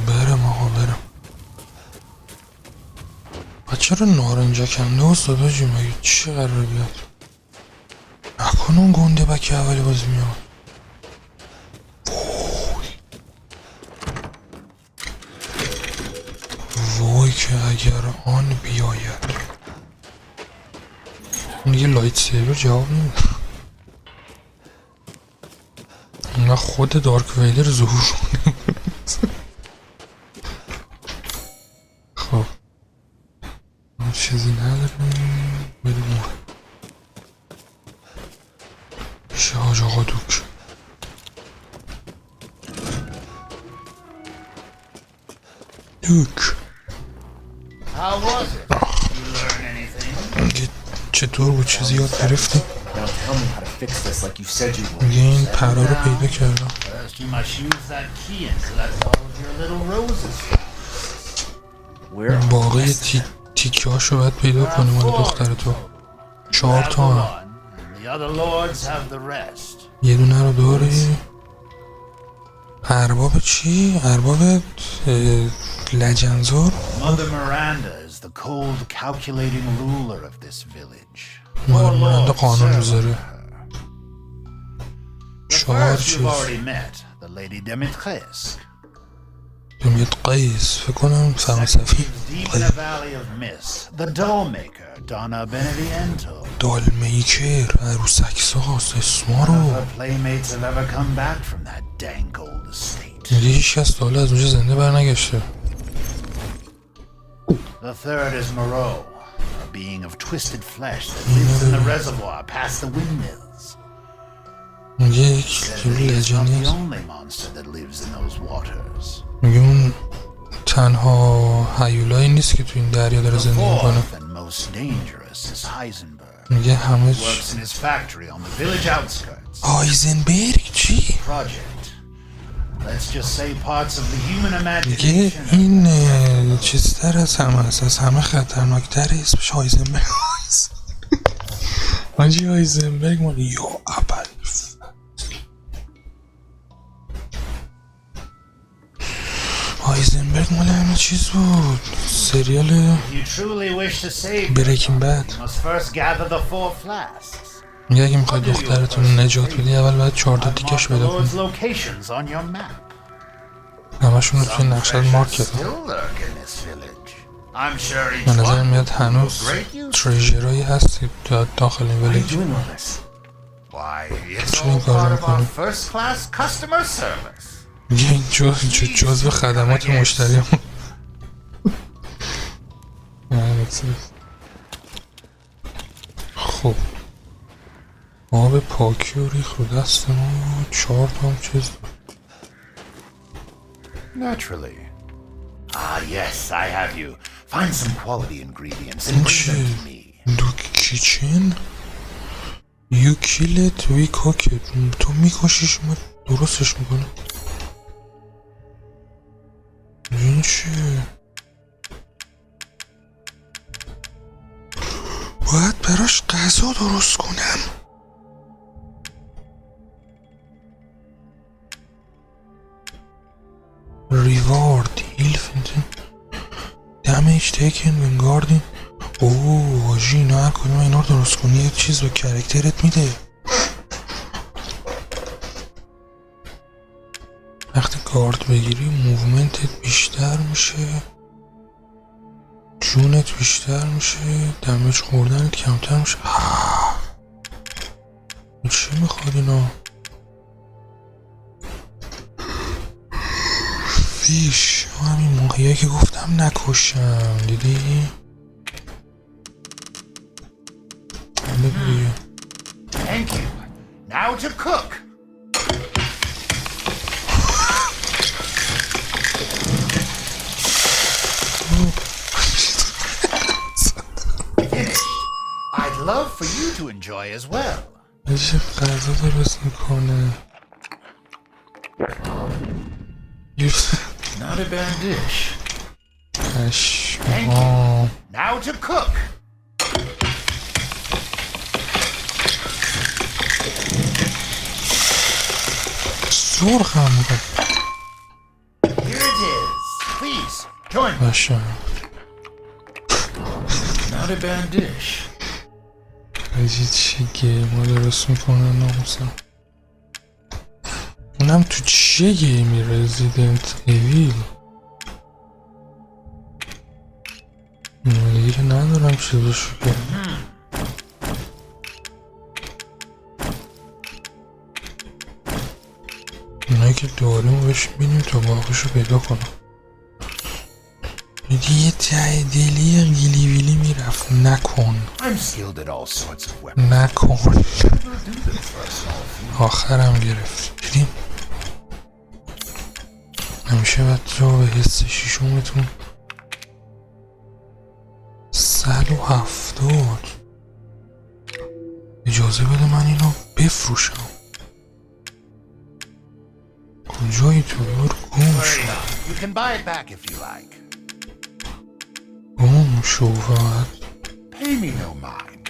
برم. آقا برم. چرا نارنجا کنده استاد حاجی مگه چی قراره بیاد؟ نکنه اون گنده بکی اولی بازی میاد. وای که اگر آن بیاید. اون یه لایت سیبر جواب نمیده. نه خود دارک ویدر ظهور شده. خب چیزی نداریم بدیم شاج آقا دوک. How was it? You learn anything? چطور بود چیزی یاد گرفتی؟ Now tell me how to fix this like you said you would. میگه این پرا رو پیدا کردم. First you must use that key and collect all of your little roses. Where are باقی تیکه هاشو باید پیدا کنی مال دختر تو. 4 تا هم. The other lords have the rest. یه دونه رو داری. ارباب چی؟ ارباب لجنزار؟ Mother Miranda is the cold, calculating ruler of this village. مادر مرنده قانون میذاره. The 4 first you've چیز. already met, the Lady Demetresque. دمیت قیس فکر کنم فرانسوی. Deep in a valley of mist, the doll maker, Donna Beneviento. دال میکر عروسک ساز اسما رو. Her playmates have ever come back from that dank old estate. میگه هیچ کس تا حالا از اونجا زنده برنگشته. The third is Moreau, a being of twisted flesh that lives in the reservoir past the windmills. میگه یک Said جوری he is not the لجنی است. only monster that lives in those waters. میگه اون تنها هیولایی نیست که تو این دریا داره The زندگی میکنه. fourth and most dangerous is Heisenberg. میگه همه Works in his factory on the village outskirts. هایزنبرگ چی؟ Project. Let's just say parts of the human میگه imagination. این چیزتر از همه است از همه خطرناکتر اسمش هایزنبرگ. حاجی هایزنبرگ مال یا اول هایزنبرگ مال همه چیز بود. سریال If you truly wish to save بریکینگ بد. you must first gather the 4 flasks. میگه اگه میخوای دخترتون رو نجات بدی اول باید 4 تا تیکش Mark the پیدا Lord's کنی. locations on your map. همشون رو توی نقشه مارک Treasures کردم. still lurk in this village. I'm sure each به نظر one میاد will هنوز of great use. تریژرایی هست داخل این What are you ولیج. doing all this? Why, it's چرا این all کار part of our می‌کنی؟ first class customer service. میگه این جزو خدمات مشتری هم. خب آب پاکی و ریخ رو دست ما 4 تا هم چیز. Naturally. Ah, yes, I have you. Find some quality ingredients and bring them to me. دو کیچن You kill it we cook it. تو میکشیش ما درستش میکنه. این چیه؟ باید براش غذا درست کنم. Reward heal damage taken when guarding. اوه حاجی اینا هر کدوم اینا رو درست کنی یه چیز به کرکترت میده. وقتی کارت بگیری موومنتت بیشتر میشه، جونت بیشتر میشه، دمیج خوردنت کمتر میشه. چی میخواد اینا؟ فیش همین ماهیه که گفتم نکشم دیدی؟ Thank you. Now to cook. I'd love for you to enjoy as well. میشه غذا درست میکنه. Not a bad dish. Thank آه. you. Now to cook. سرخم بودم. Here it is. Please, join me. باشه. Not a bad dish. حاجی چی گیما درست میکنه ناموسم. اونم تو چه گیمی؟ رزیدنت ایویل. دیگه ندارم چیزشو که اونایی که داریم بهش بینیم تا باقیشو پیدا کنم. یه ته دلی گیلی ویلی میرفت. نکن I'm skilled at all sorts of weapons. نکن. Do them for a small fee. آخرم گرفت. دیدیم همیشه باید تو به حس شیشومتون 170. اجازه بده من اینو بفروشم. کجایی تو؟ برو گم Worry شو. not. You can buy it back if you like. گم شو فقط. Pay me no mind.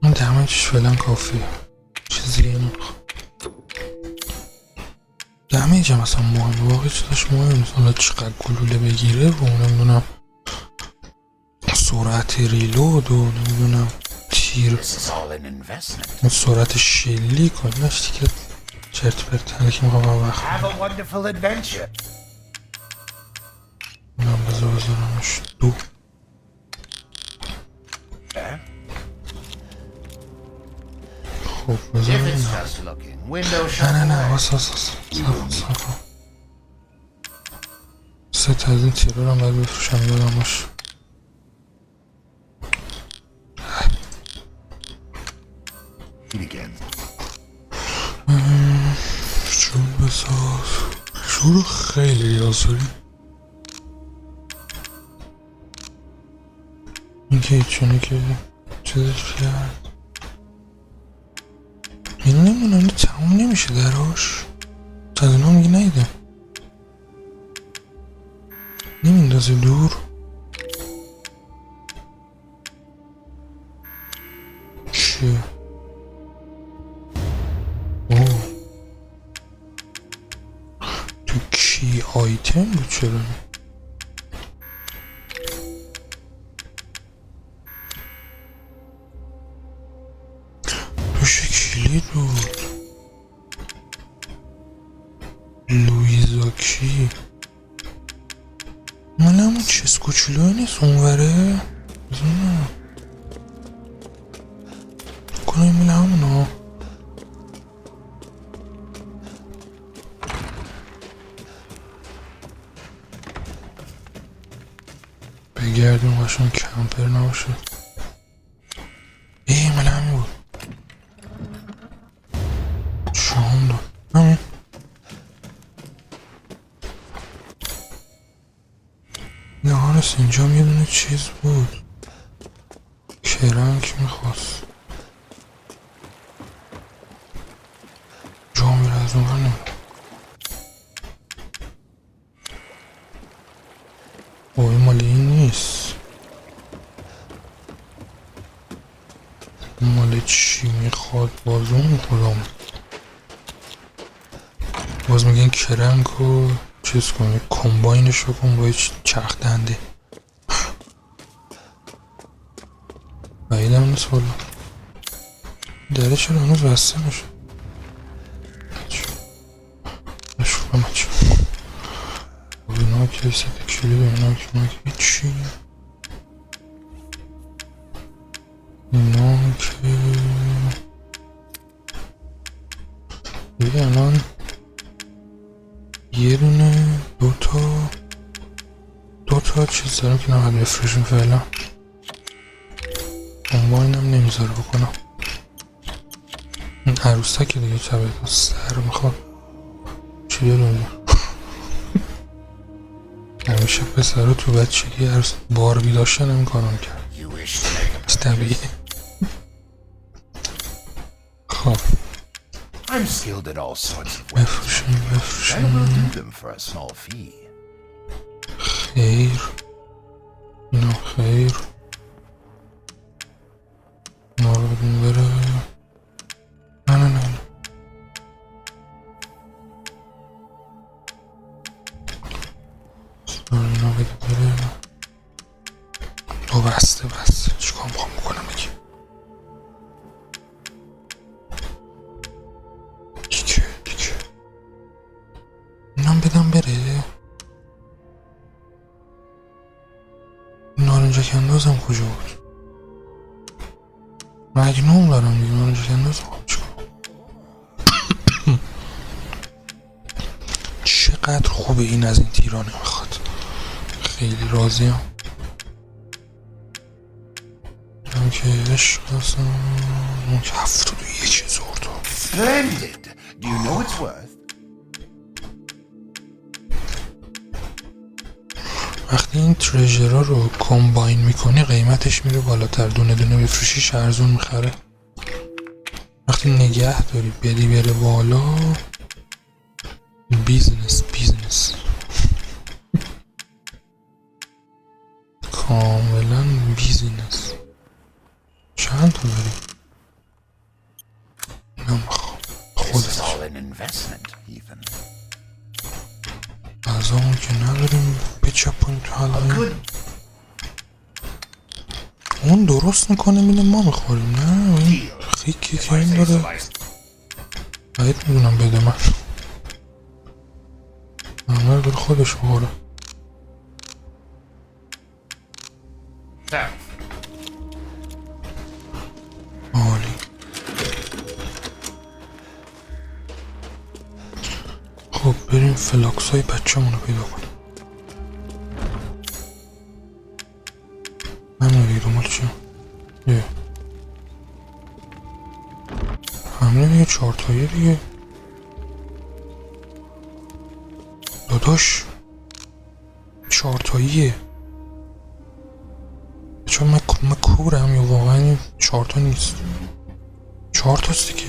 من دمیجش فعلا کافیه. چیزی نمیخوام. دمیج هم اصلا مهم. واقعی چیزاش مهم نیست. حالا چقدر گلوله بگیره و نمیدونم سرعت ریلود و نمیدونم تیر This is all an investment. سرعت شلیک و ایناش دیگه چرت پرت که میخوام وقت Have a wonderful adventure. اینم بذارمش دو. خب If بذارم it's اینم. just looking, window نه shut. واسه سه تا از این تیرور هم باید بفروشم یادم باشه. Begin. چون بساز شروع خیلی نیاز داریم. این که هیچونه که چیزش کرد این نمونه اینو تموم نمیشه دراش. تا از اینا میگه نیدم نمیندازه دور. چیه؟ اوه تو کی آیتم بود چرا؟ توش کلید بود. لویزا کی؟ من همون چیز کوچولوی نیست اونوره؟ بزنم کنه این مله همونو. بگردیم قشنگ کمپر نباشه. مله همین بود. شام داد همین. نه هانست اینجا یه دونه چیز بود کرنک میخواست جا میره از اون هنم. اوه مال این نیست. مال چی میخواد بازون کدام؟ باز میگن کرنک رو چیز کن کمباینش رو کن با چرخ دنده. بعیدم نیست والا. دره چرا هنوز بسته میشه؟ نشوفم چه اینا که سید کلید اینا که هیچی. اینا که دیگه الان یه دونه دوتا چیز دارم که نباید بفروشیم فعلا. اونواینم نمیذاره بکنم. این عروسک دیگه چه سر میخواد چی داره. همیشه پسرها تو بچگی عروس باربی داشتن این کارم کرد. طبیعی. خب I'm skilled at all sorts of weapons. بفروشیم I will do them for a small fee. خیر اینا خیر ما رو بدیم بره. نه اینا بده بره. دو بسته بس چیکار میخوام بکنم بگی دیگه اینم بدم بره. نارنجک اندازم کجا بود؟ مگنوم دارم دیگه. نارنجک اندازم چقدر خوبه این از این تیرانه میخواد. خیلی راضیم. هم که عشق هستم. اون که 71,000 تا. Splendid! Do you know its worth? وقتی این ترژرها رو کامباین میکنی قیمتش میره بالاتر. دونه دونه بفروشیش ارزون میخره. وقتی نگه داری بدی بره بالا. بیزنس کاملا بیزنس. چند تا داری؟ This is all an investment, even. از همون که نداریم بچپونیم تو حلقه. اون درست میکنه میده ما میخوریم. نه این خیلی که این داره باید میدونم بده من همه داره خودش بخوره. عالی. خب بریم فلاکس های بچه مونو پیدا کنیم. همه دیگه دنبال چیه؟ همه دیگه 4 تایی دیگه. داداش 4 تاییه. چون من کورم یا واقعا 4 تا نیست. 4 تاست دیگه.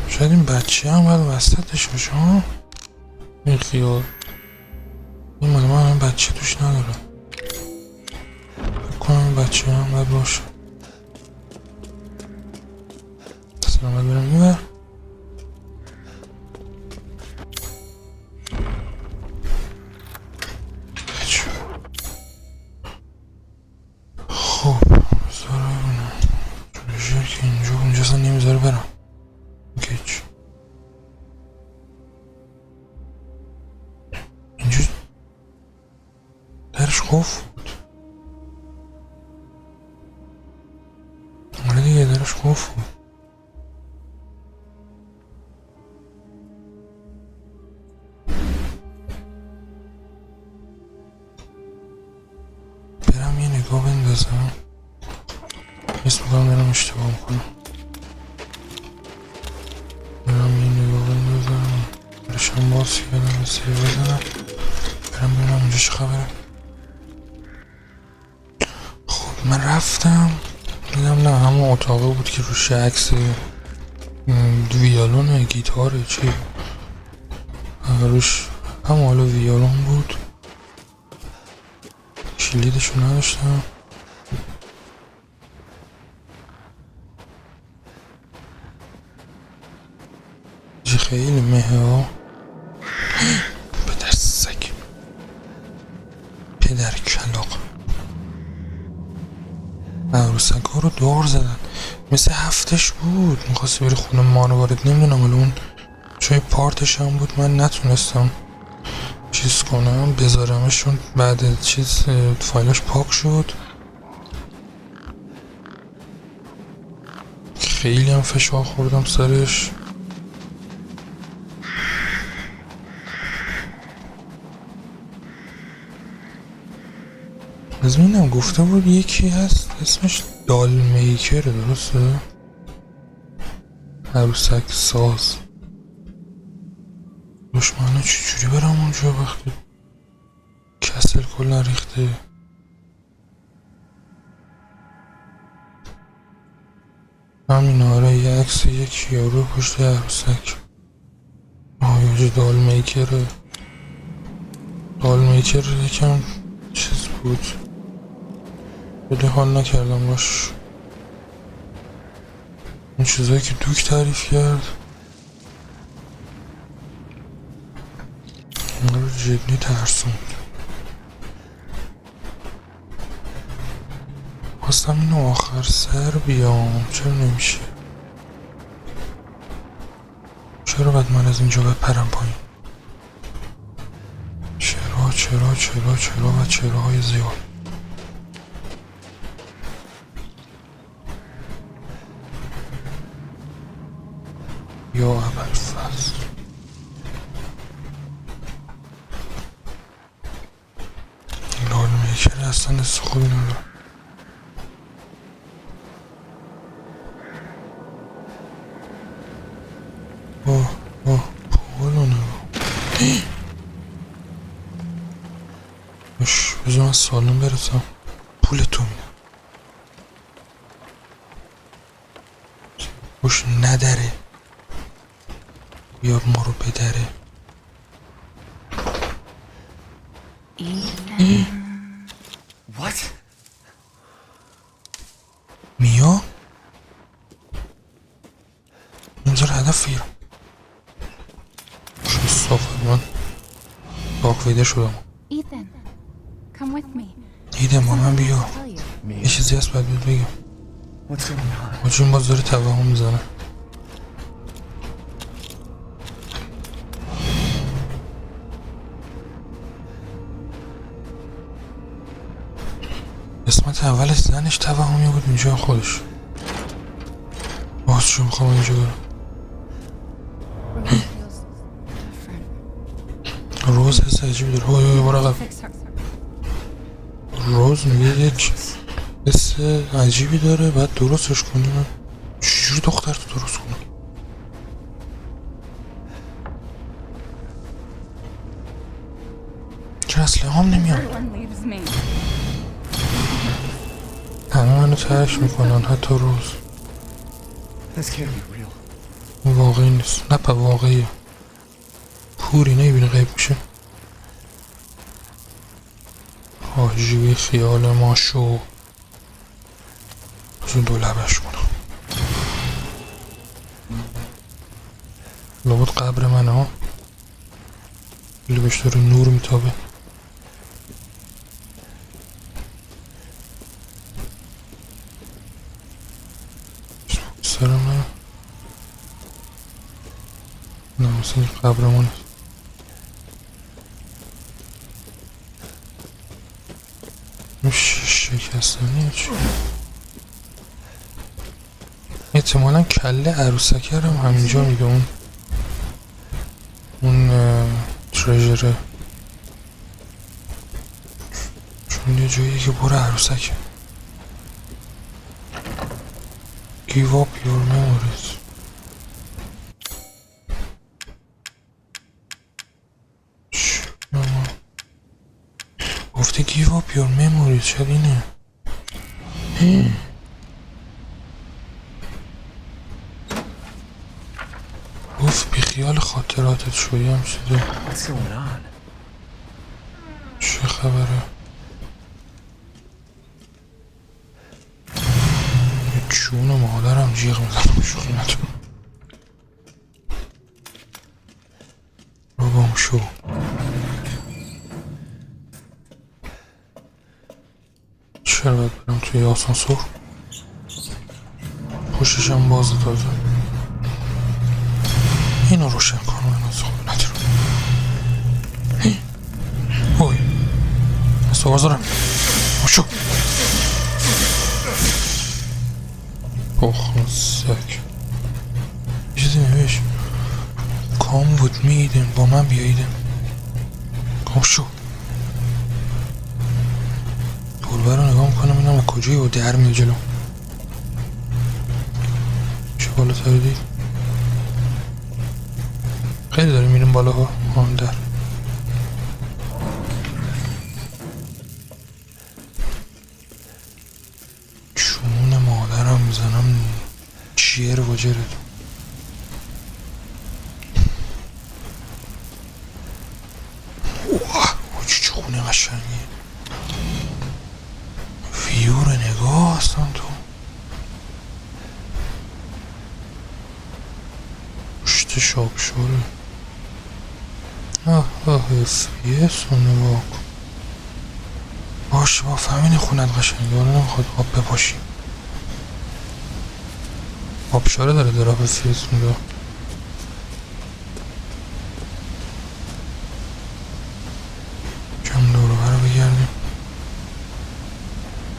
شاید این بچه هم باید وسطش باشه ها. این خیال این مال من بچه توش نداره. فکر کنم بچه هم باید باشه. اصلا باید برم میبر. خب بذاره ببینم ترژر که اینجا اصلا نمیذاره برم. گیچ اینجا درش قفل بود. آره دیگه درش قفل بود. برم یه نگاه بندازم. حس میکنم دارم اشتباه میکنم. برم یه نگاه بندازم. برشم باز کردم سیر بزنم. برم ببینم اونجا چه خبره. خب من رفتم دیدم نه همون اتاقه بود که روش عکس ویالونه گیتاره چی روش هم حالا ویالون بود. کلیدشو نداشتم. خیلی مهه ها. پدر سگ، پدر کلاق. عروسک ها رو دار زدن، مثل هفتش بود میخواستی بری خونه مانو وارد. نمیدونم ولی اون چون پارتش هم بود من نتونستم چیز کنم بذارمشون. بعد چیز فایلش پاک شد. خیلی هم فشار خوردم سرش. از اینم گفته بود یکی هست اسمش دال میکر، درسته؟ عروسک ساز. دشمنه چجوری برم اونجا وقتی کسل کلا ریخته؟ همین آره، یه عکس یک یارو پشت عروسک. آیاجی دال میکره. دال میکر یکم چیز بود، خیلی حال نکردم باش. اون چیزایی که دوک تعریف کرد اون رو جدی ترسوند. خواستم اینو آخر سر بیام، چرا نمیشه؟ چرا باید من از اینجا بپرم پایین؟ چرا و چراهای زیاد. یا ابوالفضل لال میکر اصلا دست خوبی ندارم. پولو نگاه. بذار من سالون برسم پول تو میدم. خوش نداره بیار ما رو بدره. What? میا نمیذاره هدف بگیرم. شو صافت من باق ویده شدم. Ethan, come with me. دیدم با من بیا. Tell you. یه چیزی هست باید بهت بگم. What's going on? حاجی باز داره توهم میزنه. قسمت اول زنش توهمی بود، اینجا خودش. باز چون میخوام اینجا برم. Rose feels different. روز حس عجیبی داره. های برو عقب. Fix her. روز میگه یک حس عجیبی داره بعد درستش کنی. من چجوری دختر تو درست کنم؟ چرا اصلا هم نمیام؟ Everyone leaves me. همه منو ترک میکنن حتی روز. This can't be real. این واقعی نیست. نه پا واقعیه. پوری نمیبینه غیب میشه. حاجی خیال ما شو. از اون دو لبش کنم. لابد قبر منه ها. خیلی بهش داره نور میتابه. سرم نه. نه مثل قبر ما نیست. شکستنیه چی؟ احتمالا کله عروسکه هم همینجا میده. اون تریژره، چون یه جاییه که برو عروسکه. Give up your memories. گفته give up your memories. شاید اینه. گفت بی خیال خاطراتت شوی هم شده. What's going on? چه خبره؟ یه جون مادرم جیغ میزنم شوخی نتون. رو با اون شو چرا باید برم توی آسانسور پشتشم بازه تازه اینو روشن کنم این از خوب ندارم اوی سوار دارم شو سک یه چیزی نویش کام بود میدیم با من بیاییدیم کام شو دوربر رو نگاه میکنم اینم از کجایی و در میاد جلو چه بالا تاری دید خیلی داریم میریم بالا ها آن در چون مادرم میزنم چیر و جرد اوه چه خونه قشنگی ویور نگاه اصلا تو پشت شاب شوره اسفیس رو نگاه کن باشه با فهمین خونت قشنگی حالا نمیخواد آب بپاشی آبشاره داره دراب اسفیس میده کم دورو برو بگردیم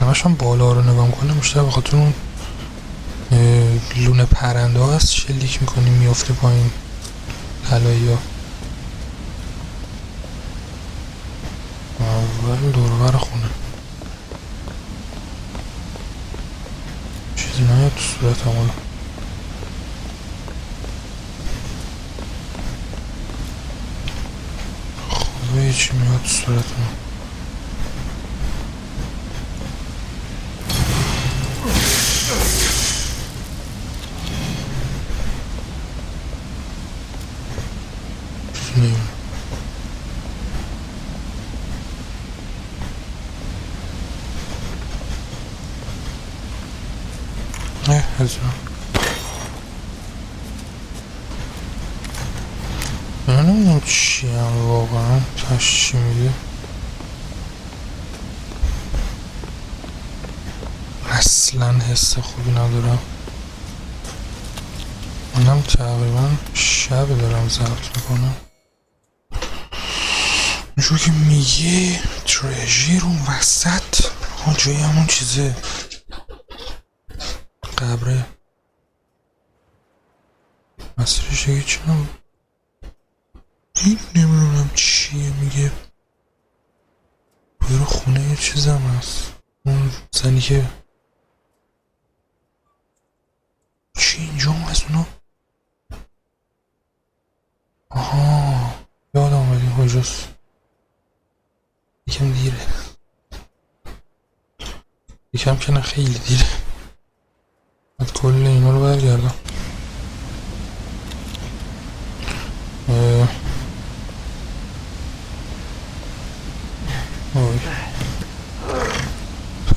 همشم بالا رو نگاه کنه بیشتر بخاطر اون لونه پرنده هست شلیک میکنی میافته پایین طلایی ها اول دوربر خونه چیزی نهید تو صورت همالا خوبه چی میاد تو صورت همالا هزار من نمیدونم چی هم واقعا چی میگه اصلا حس خوبی ندارم منم تقریبا شب دارم ضبط میکنم اینجور که میگه ترژیر اون وسط جایی همون چیزه قبره مسیرش دیگه چنم این نمیدونم چیه میگه برو خونه یه چیزم هست اون زنی که چی اینجا هم هست اونا آها یاد آمد این کجاست یکم دیره یکم که نه خیلی دیره باید کل اینا رو برگردم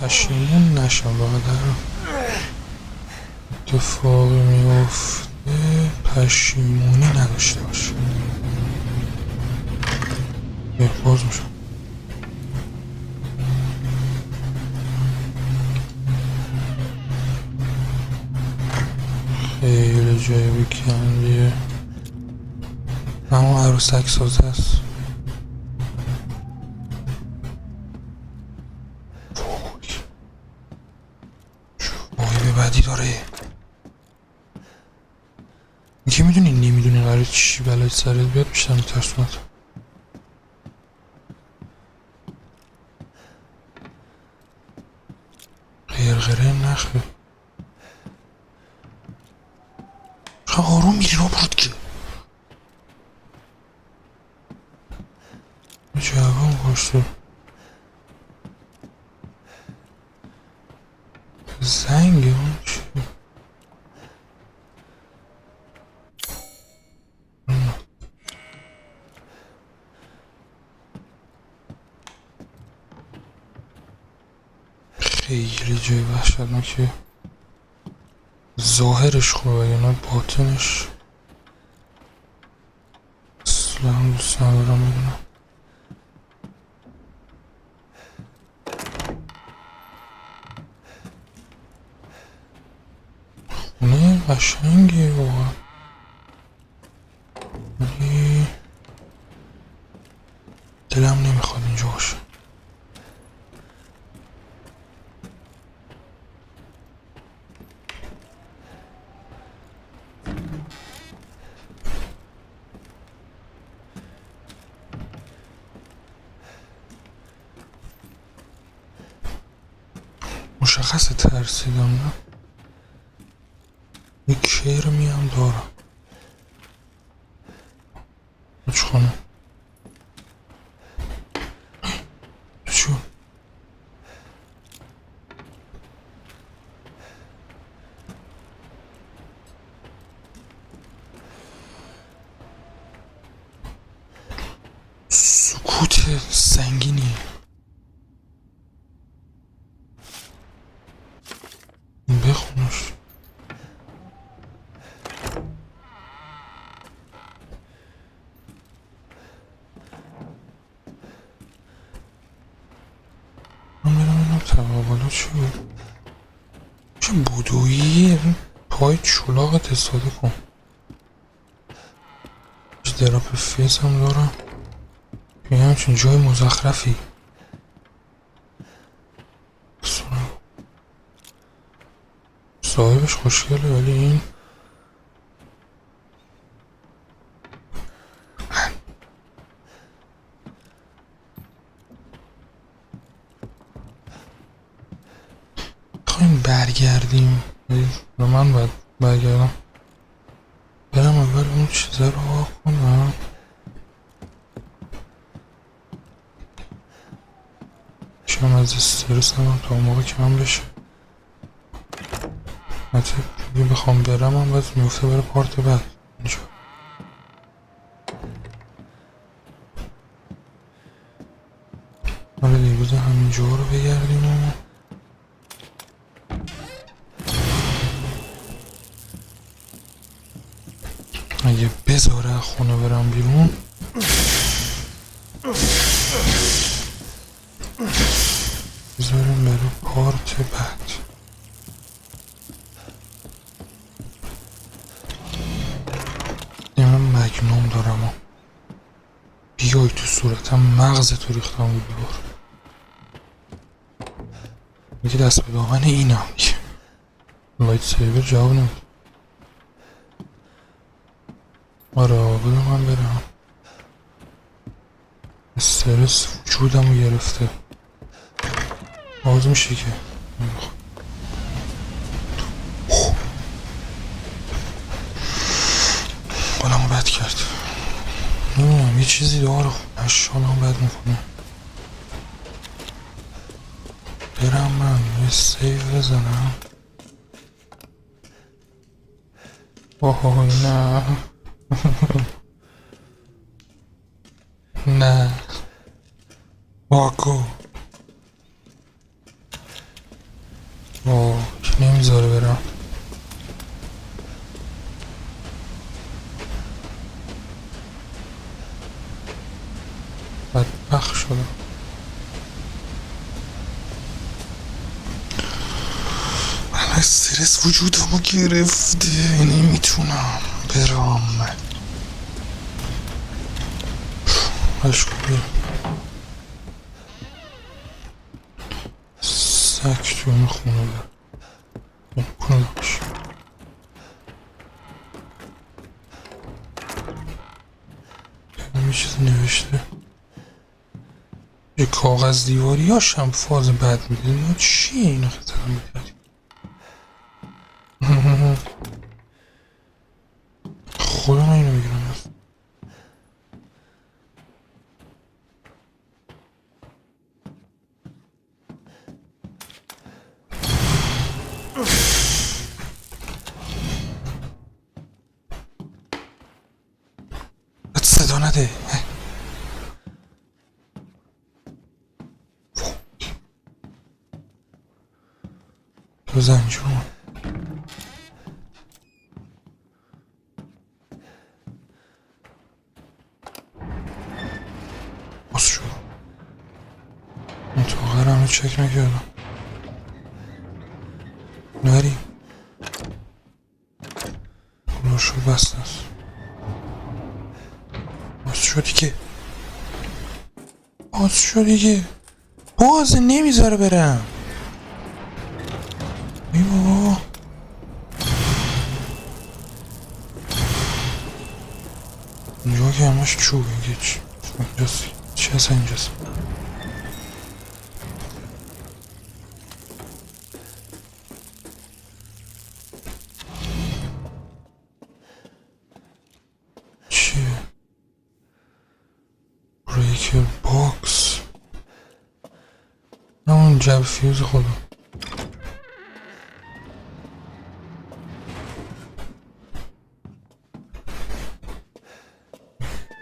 پشیمون نشم بقدر اتفاقی میفته پشیمونی نداشته باشه باز میشم خیلی جای بکندیه همون عروسک سازه است وای بدی داره این که میدونی نمیدونی قرار چی بلای سرت بیاد بیشتر میترسونت غرغره نخه چقدر آروم میری را برود که جوان باشته زنگه اون چی خیلی جای وحشتناکه ظاهرش خوبه یا نه باطنش اصلا دوست ندارم بدونم. خونه قشنگیه واقعا، ولی دلم نمیخواد اینجا باشه. مشخص ترسیدم نه؟ یک کرمی هم دارم. هیچ خونه چون سکوت سنگینی بخونش. من برم اینم تقابلا چی بود؟ چه بودویی پای چولاقت استفاده کن. دراپ فیس هم دارم یه همچین جای مزخرفی. صاحبش خوشگله ولی این خواهیم برگردیم ولی من باید برگردم برم اول اون چیزه رو آقا کنم. شاید از استرس هم تا اون موقع کم بشه. حتی دیگه بخوام برم هم باید میفته بره پارت بعد اینجا. حالا دیگه بوده همینجا رو بگردیم و اگه بذاره خونه برم بیرون بذاریم بره پارت بعد. من مگنوم دارم و بیای تو صورتم مغزتو ریختم بود ببار میگه دست به دامن اینم دیگه. لایت سیبر جواب نمید. آره بده من برم. استرس وجودمو گرفته. باز میشه که حالمو بد کرد. نمیدونم یه چیزی داره خونش حالمو بد میکنه. برم من یه سیو بزنم. اوه نه نه واکو که نمیذاره برم. بدبخت شدم. من استرس وجودمو گرفته نمیتونم برم. اشکالی سک تو این خونه برم کنه باشه. یه چیز نوشته یه کاغذ دیواری هاش هم فاز بد میده. چیه این خطرم میکردیم خودم اینو میگیرم. صدا نده. تو زنجون تو قرمه چک نکردم. نریم روشو بست است. باز شدی که باز نمیذاره برم. ای بابا اینجا که همش چوب اینگه اینجاست. چی هست اینجاست؟ چیه؟ بریکر باکس نه اون جب فیوز خودم.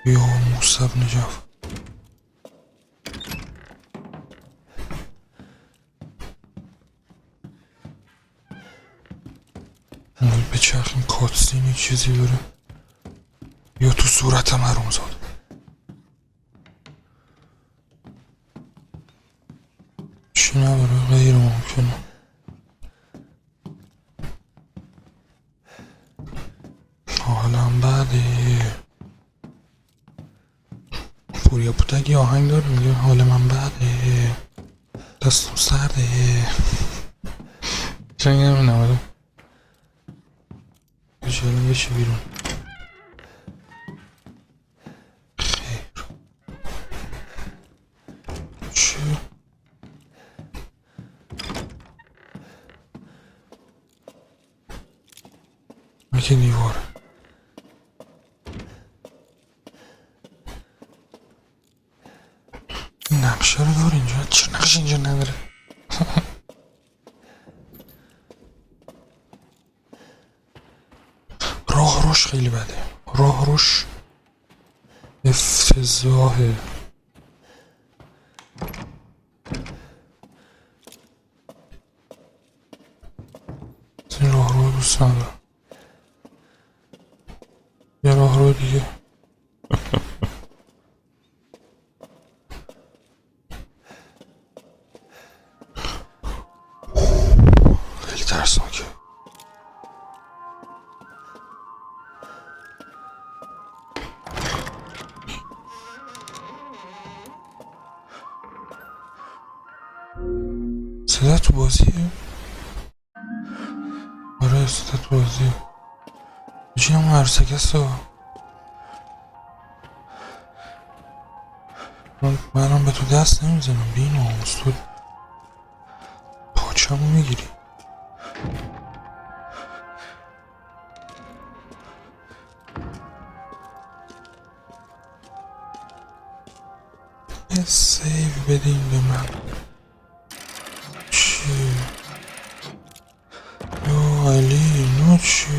یا موسب نجف به چرخیم کاتسینی چیزی داره یا تو صورتم حروم زاد. چی نداره غیر ممکنه. حالم بده. پوریا پوتگی آهنگ داره میگه حال من بده دستم سرده. چنگ نمی نماده بجالم بشه بیرون. خیر چی؟ که دیواره نقشه رو داره اینجا. چرا نقشه اینجا نداره؟ راه روش خیلی بده. راه روش افتضاحه. این راه رو دوست ندارم. یه راه رو دیگه خیلی ترسناکه. صدا تو بازیه؟ آره صدا تو بازیه. بچین هم هرسکست ها. منم به تو دست نمیزنم بین آموز. تو پاچمو میگیری. یه سیو بدین به من. چی؟ یا علی نو چی؟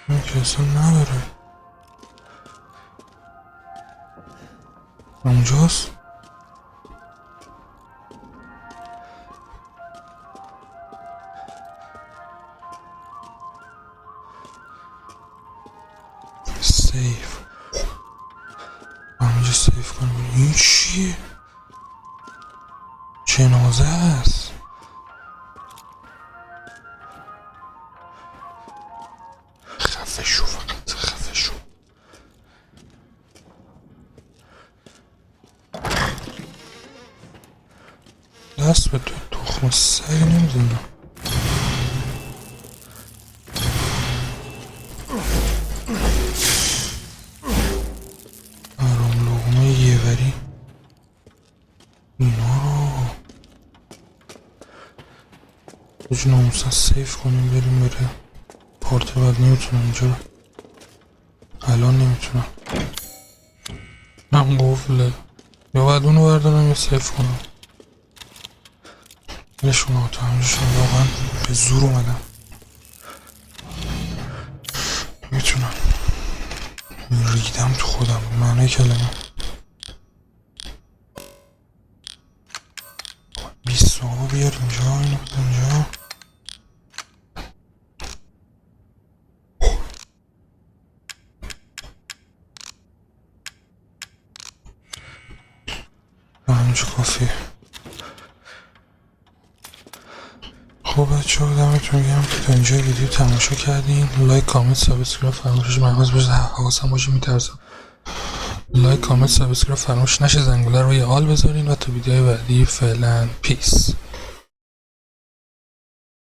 من که اصلا نداره. اونجاست؟ سیف همینجا سیف کنم. این چیه؟ جنازه است. خفه شو فقط خفه شو. دست به تو تخم سگ نمیزنم. آرام لغمه یه وری اینا رو کج ناموسن سیف کنیم بریم بره پارت بعد. نمیتونم اینجا الان نمیتونم. هم قفله یا باید اونو بردارم یا سیف کنم. نشون آتا همینجاشون واقعا به زور اومدم. میتونم ریدم تو خودم معنی کلمه. 20 صاحبه بیار اینجا اینو بده اینجا. اینجا کافیه. خب بچه ها دمتون گرم که تا اینجا ویدیو تماشا کردین. لایک کامنت سابسکرایب فراموش محفظ باشه، حواسم باشه میترسم. لایک کامنت سابسکرایب فراموش نشه، زنگوله رو یه آل بذارین و تا ویدیوهای بعدی فعلا پیس.